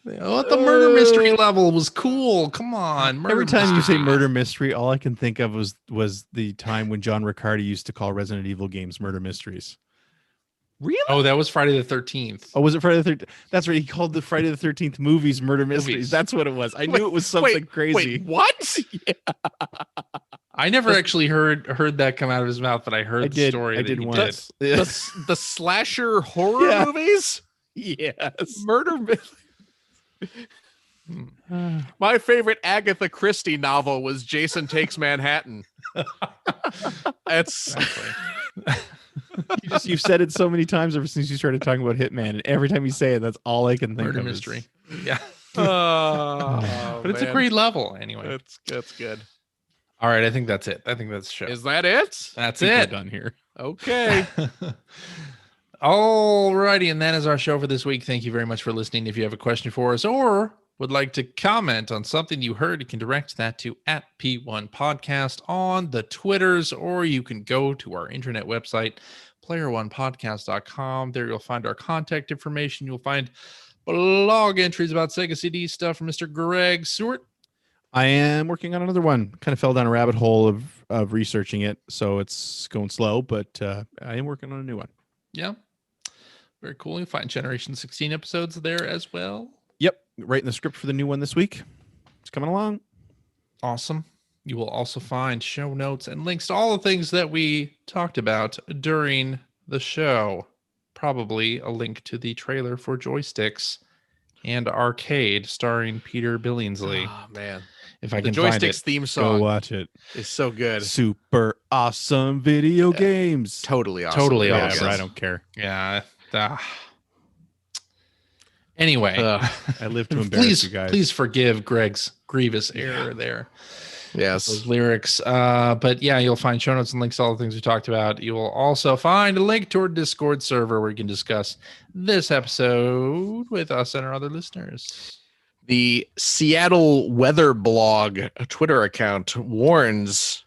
The murder mystery level was cool. Come on. Every time you say mystery. murder mystery, all I can think of was the time when John Riccardi used to call Resident Evil games murder mysteries. Really? Oh, that was Friday the 13th. Oh, was it Friday the 13th? That's right. He called the Friday the 13th movies murder mysteries. Movies. That's what it was. I knew it was something crazy. Wait, what? I never actually heard that come out of his mouth, but I heard the story. I that did he once. The slasher horror Yeah. movies? Yes. Murder My favorite Agatha Christie novel was Jason Takes Manhattan. That's You've said it so many times ever since you started talking about Hitman, and every time you say it, that's all I can think Murder of. mystery. Yeah. oh, But it's a man. great level anyway. That's good. All right. I think that's it. I think that's the show. Is that it? That's I think it. we're done here. Okay. Alrighty, and that is our show for this week. Thank you very much for listening. If you have a question for us or would like to comment on something you heard, you can direct that to @P1 Podcast on the Twitters, or you can go to our internet website, player1podcast.com. There you'll find our contact information. You'll find blog entries about Sega CD stuff from Mr. Greg Seward. I am working on another one. Kind of fell down a rabbit hole of researching it, so it's going slow, but I am working on a new one. Yeah. Very cool. You'll find Generation 16 episodes there as well. Yep, writing the script for the new one this week. It's coming along. Awesome. You will also find show notes and links to all the things that we talked about during the show. Probably a link to the trailer for Joysticks and Arcade starring Peter Billingsley. Oh man, If I the can find Joysticks it. theme Go song watch it. is so good. Super awesome video games. Totally awesome. Totally Yeah, awesome. but I don't care. Yeah. Anyway, I live to embarrass you guys. please forgive Greg's grievous error there. Yes. Those lyrics. But yeah, you'll find show notes and links to all the things we talked about. You will also find a link to our Discord server where you can discuss this episode with us and our other listeners. The Seattle Weather Blog Twitter account warns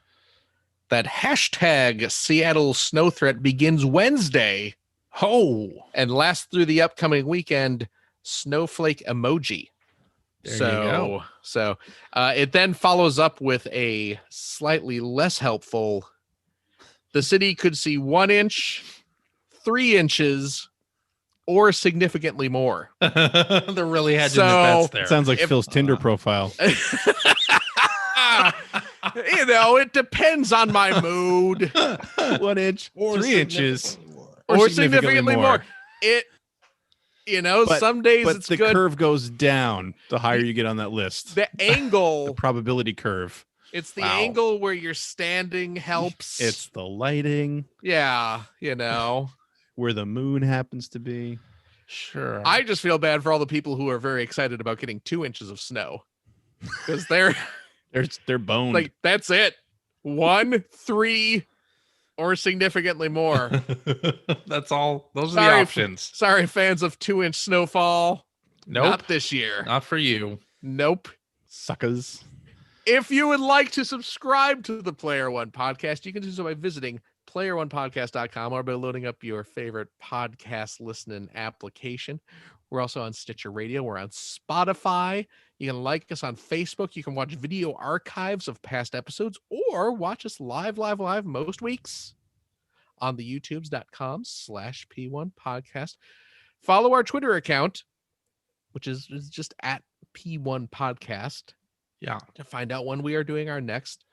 that hashtag Seattle snow threat begins Wednesday. Oh, And lasts through the upcoming weekend. Snowflake emoji. There you go. So it then follows up with a slightly less helpful. The city could see 1 inch, 3 inches, or significantly more. they're really hedging So- their bets there. It sounds like If- Phil's Tinder profile. It depends on my mood. 1 inch, 3 inches, Or significantly more. But- some days But it's the good. curve goes down the higher you get on that list. The The angle, probability curve. it's the Wow. angle where you're standing helps. It's the lighting, yeah, where the moon happens to be. Sure. I just feel bad for all the people who are very excited about getting 2 inches of snow because they're They're boned. like, that's it. 1, 3, or significantly more. That's all. Those are Sorry, the options. Sorry, fans of 2-inch snowfall. Nope. Not this year. Not for you. Nope. suckers. If you would like to subscribe to the Player One podcast, you can do so by visiting player1podcast.com or by loading up your favorite podcast listening application. We're also on Stitcher Radio. We're on Spotify. You can like us on Facebook. You can watch video archives of past episodes or watch us live most weeks on the youtubes.com/P1 podcast. Follow our Twitter account, which is just at P1 podcast, Yeah. to find out when we are doing our next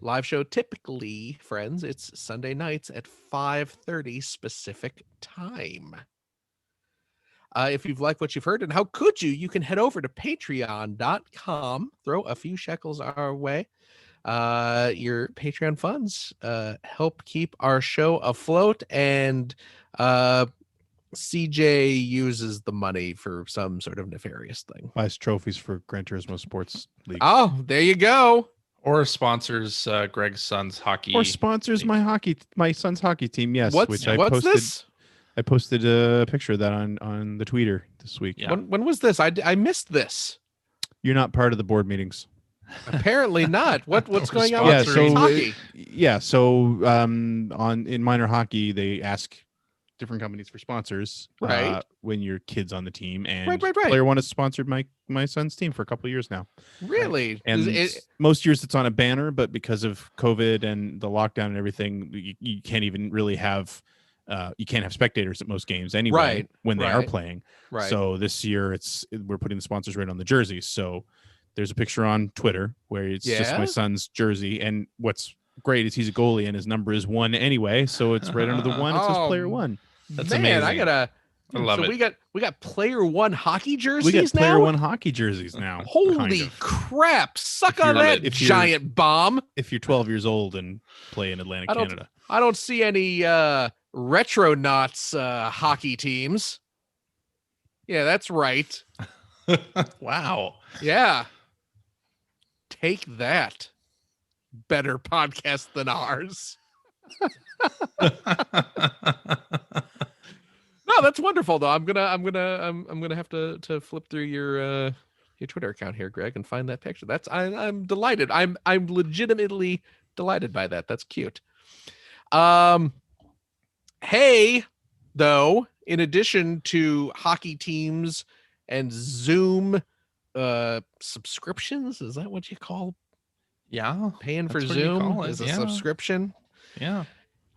live show. Typically, friends, it's Sunday nights at 5:30 specific time. If you've liked what you've heard, and how could you? You can head over to patreon.com, throw a few shekels our way. Your Patreon funds help keep our show afloat, and CJ uses the money for some sort of nefarious thing. Buys trophies for Gran Turismo Sports League. Oh, there you go. Or sponsors Greg's son's hockey. Or sponsors my son's hockey team. Yes, What's this? I posted a picture of that on the Twitter this week. Yeah. When was this? I missed this. You're not part of the board meetings. Apparently not. What's going on Yeah, with so hockey? in minor hockey they ask different companies for sponsors Right. when your kid's on the team, and Right. Player One has sponsored my son's team for a couple of years now. Really? And Is most years it's on a banner, but because of COVID and the lockdown and everything, you can't even really have you can't have spectators at most games anyway Right, when they are right. playing. right. So this year we're putting the sponsors right on the jerseys. So there's a picture on Twitter where it's just Yeah? my son's jersey, and what's great is he's a goalie and his number is 1 anyway, so it's right under the 1. It says Oh, Player One. That's Man, amazing. I gotta. I love so it. we got Player One hockey jerseys We got now. Player One hockey jerseys now. Holy kind of. crap! Suck If on you're- that if you're- giant bomb. If you're 12 years old and play in Atlantic I don't- Canada. I don't see any Retronauts hockey teams. Yeah, that's right. Wow. Yeah. Take that. Better podcast than ours. No, that's wonderful though. I'm gonna have to flip through your Twitter account here, Greg, and find that picture. I'm delighted. I'm legitimately delighted by that. That's cute. Hey, though, in addition to hockey teams and Zoom subscriptions, is that what you call Yeah. paying for That's what you Zoom? call it, Is a yeah. subscription? Yeah.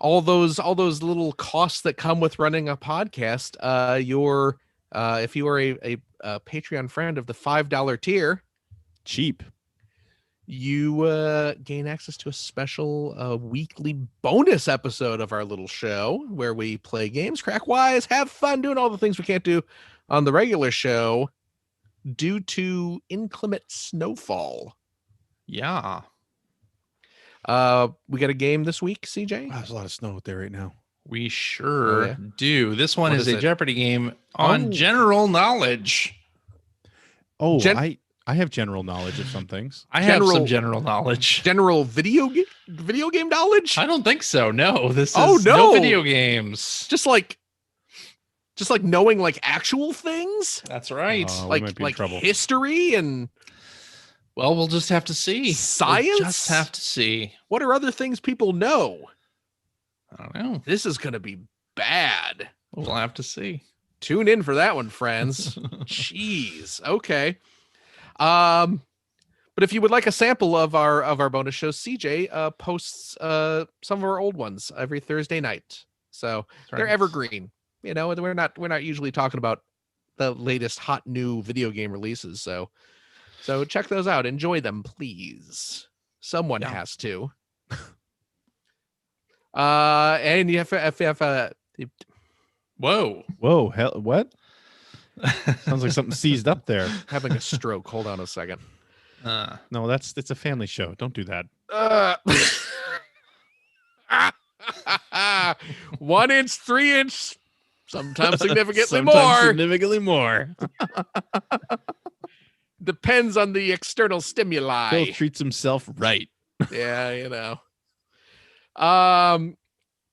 All those little costs that come with running a podcast. If you are a Patreon friend of the $5 tier, Cheap. you gain access to a special weekly bonus episode of our little show where we play games, crack wise, have fun, doing all the things we can't do on the regular show due to inclement snowfall. Yeah. We got a game this week, CJ. Wow, there's a lot of snow out there right now. We sure Oh, yeah? do. This one What is is a it? Jeopardy game on Oh. general knowledge. Oh, Gen- I have general knowledge of some things. I have some General- general knowledge. General video game knowledge. I don't think so. No, this is Oh, no no. video games. Just like knowing like actual things, That's right. We like might be in trouble. history and Well, we'll just have to see. Science? We'll just have to see. what are other things people know. I don't know. This is going to be bad. We'll have to see. Tune in for that one, friends. Jeez. Okay. But if you would like a sample of our bonus shows, CJ posts some of our old ones every Thursday night. So That's they're right. evergreen. You know, we're not usually talking about the latest hot new video game releases. So check those out. Enjoy them, please. Someone Yeah. has to. And you have Whoa. Whoa, hell, what? Sounds like something seized up there. having a stroke. Hold on a second. No, it's a family show. Don't do that. 1 inch, 3 inch, sometimes significantly Sometimes more. Significantly more. Depends on the external stimuli. Phil treats himself right. Yeah, you know.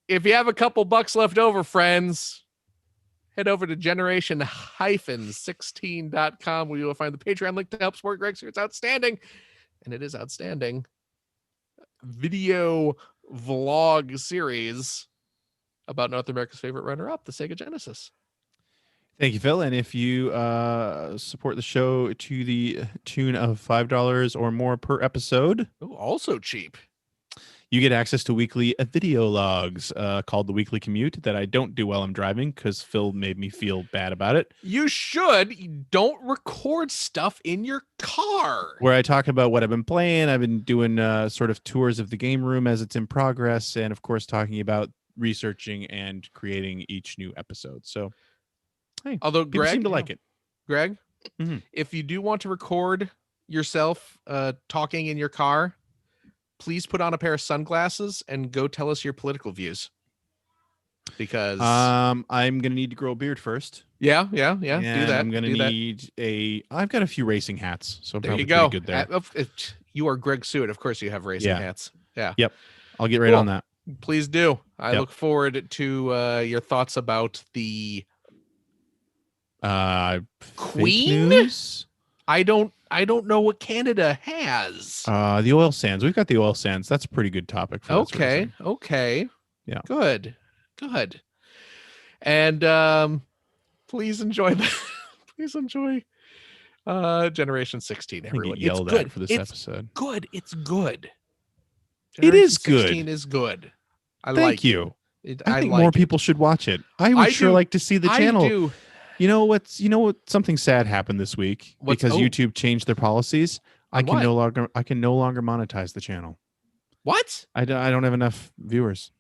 If you have a couple bucks left over, friends, head over to generation-16.com where you will find the Patreon link to help support Greg. It's outstanding. And it is outstanding. Video vlog series about North America's favorite runner-up, the Sega Genesis. Thank you, Phil. And if you support the show to the tune of $5 or more per episode, Oh, also cheap. you get access to weekly video logs called The Weekly Commute that I don't do while I'm driving because Phil made me feel bad about it, You should. You don't record stuff in your car. where I talk about what I've been playing. I've been doing sort of tours of the game room as it's in progress, and of course talking about researching and creating each new episode. So Hey, Although people Greg seem to like it. Greg, Mhm. if you do want to record yourself talking in your car, please put on a pair of sunglasses and go tell us your political views. Because I'm gonna need to grow a beard first. yeah, do And that. I'm gonna do that. need I've got a few racing hats, so I'm There you probably go. pretty good there. You are Greg Seward. Of course you have racing Yeah. hats. Yeah. Yep. I'll get right Cool. on that. Please do. I Yep. look forward to your thoughts about the Fake Queen? news? I don't know what Canada has. The oil sands. We've got the oil sands. That's a pretty good topic for this racing. Okay. Yeah. Good. And please enjoy please enjoy Generation 16, I think everyone. get yelled It's good. at for this It's episode. good. It's good. It is Generation good. 16 is good. I Thank like you. it. I think like more it. people should watch it. I would I sure do. like to see the I channel. do. You know what? Something sad happened this week because YouTube changed their policies. I can no longer monetize the channel. What? I don't have enough viewers.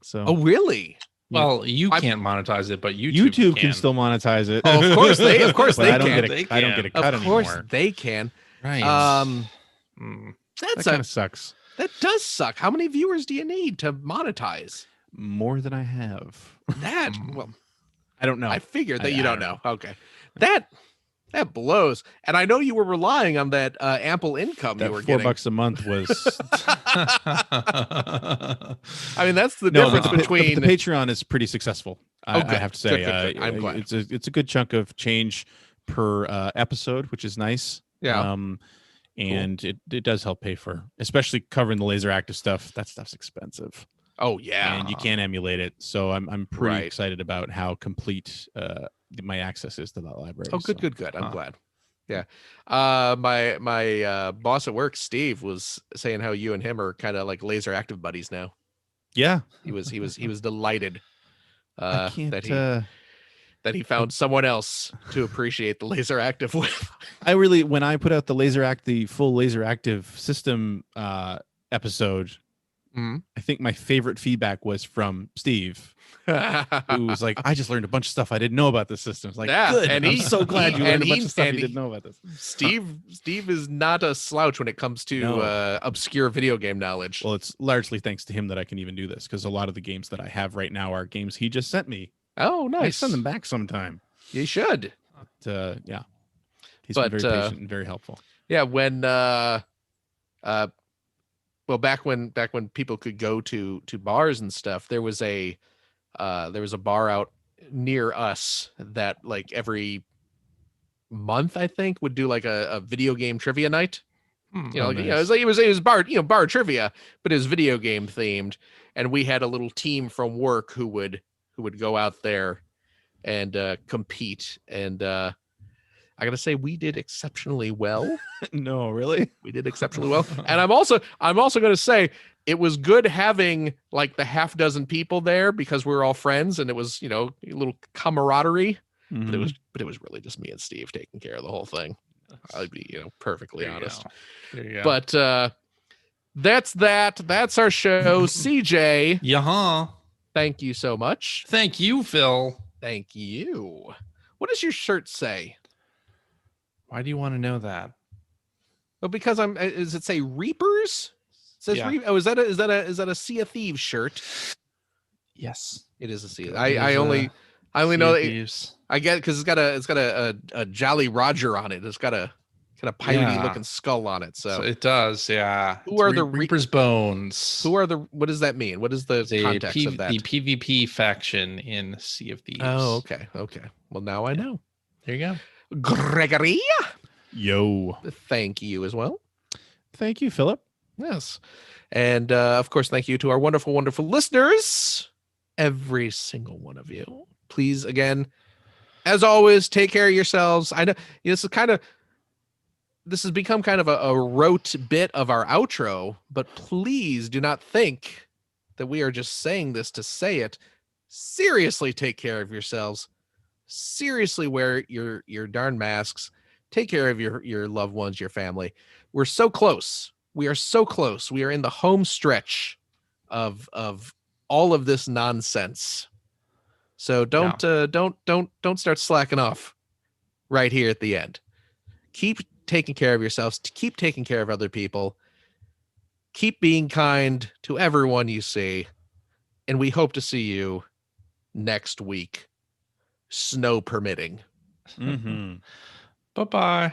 So Oh, really? Well, you can't monetize it, but YouTube can still monetize it. Oh, of course they But can. I don't get a cut Of course anymore. they can. Right. That kind of sucks. That does suck. How many viewers do you need to monetize? More than I have. That well, I don't know. I figured that I you don't don't know. Okay. That blows. And I know you were relying on that ample income that you were getting. $4 a month was. I mean, that's the difference but between the Patreon is pretty successful. I have to say, Good. I'm glad. It's a good chunk of change per episode, which is nice. Yeah. And it does help pay for, especially covering the laser active stuff. That stuff's expensive. Oh yeah. And you can't emulate it. So I'm pretty Right. excited about how complete my access is to that library. Oh, good. I'm glad. Yeah. My boss at work, Steve, was saying how you and him are kind of like laser active buddies now. Yeah. He was delighted I can't, that he found someone else to appreciate the laser active with. when I put out the full laser active system episode, I think my favorite feedback was from Steve, who was like, I just learned a bunch of stuff I didn't know about the system. It's like, Yeah, good. and I'm so glad you learned a bunch of stuff you and didn't know about this. Steve is not a slouch when it comes to obscure video game knowledge. Well, it's largely thanks to him that I can even do this, because a lot of the games that I have right now are games he just sent me. Oh, nice. I send them back sometime. You should. Yeah. He's been very patient and very helpful. Yeah, when back when people could go to bars and stuff, there was a bar out near us that like every month I think would do like a video game trivia night. Nice. It was bar trivia, but it was video game themed, and we had a little team from work who would go out there and compete, and I gotta say we did exceptionally well. No, really? We did exceptionally well. And I'm also gonna say it was good having like the half dozen people there, because we were all friends and it was, a little camaraderie. Mm-hmm. But it was really just me and Steve taking care of the whole thing. I'll be, perfectly honest. There you go. But that's that. That's our show. CJ. Yeah. Thank you so much. Thank you, Phil. Thank you. What does your shirt say? Why do you want to know that? Well, because does it say Reapers? It says Yeah. is that a Sea of Thieves shirt? Yes. It is a Sea. It I is only Sea know of that Thieves. I get it because it's got a Jolly Roger on it. It's got a kind of piratey looking skull on it. So it does, yeah. Who are the Reaper's Bones? what does that mean? What is the context of that? The PvP faction in Sea of Thieves. Oh, okay. Well, now I know. There you go. Gregory, Yo. thank you as well. Thank you, Philip. Yes. And of course, thank you to our wonderful, wonderful listeners. Every single one of you. Please, again, as always, take care of yourselves. I know this has become kind of a rote bit of our outro, but please do not think that we are just saying this to say it. Seriously, take care of yourselves. Seriously, wear your darn masks. Take care of your loved ones, your family. We're so close. We are so close. We are in the home stretch of all of this nonsense. So don't start slacking off right here at the end. Keep taking care of yourselves. Keep taking care of other people. Keep being kind to everyone you see. And we hope to see you next week, snow permitting. Mm-hmm. Bye-bye.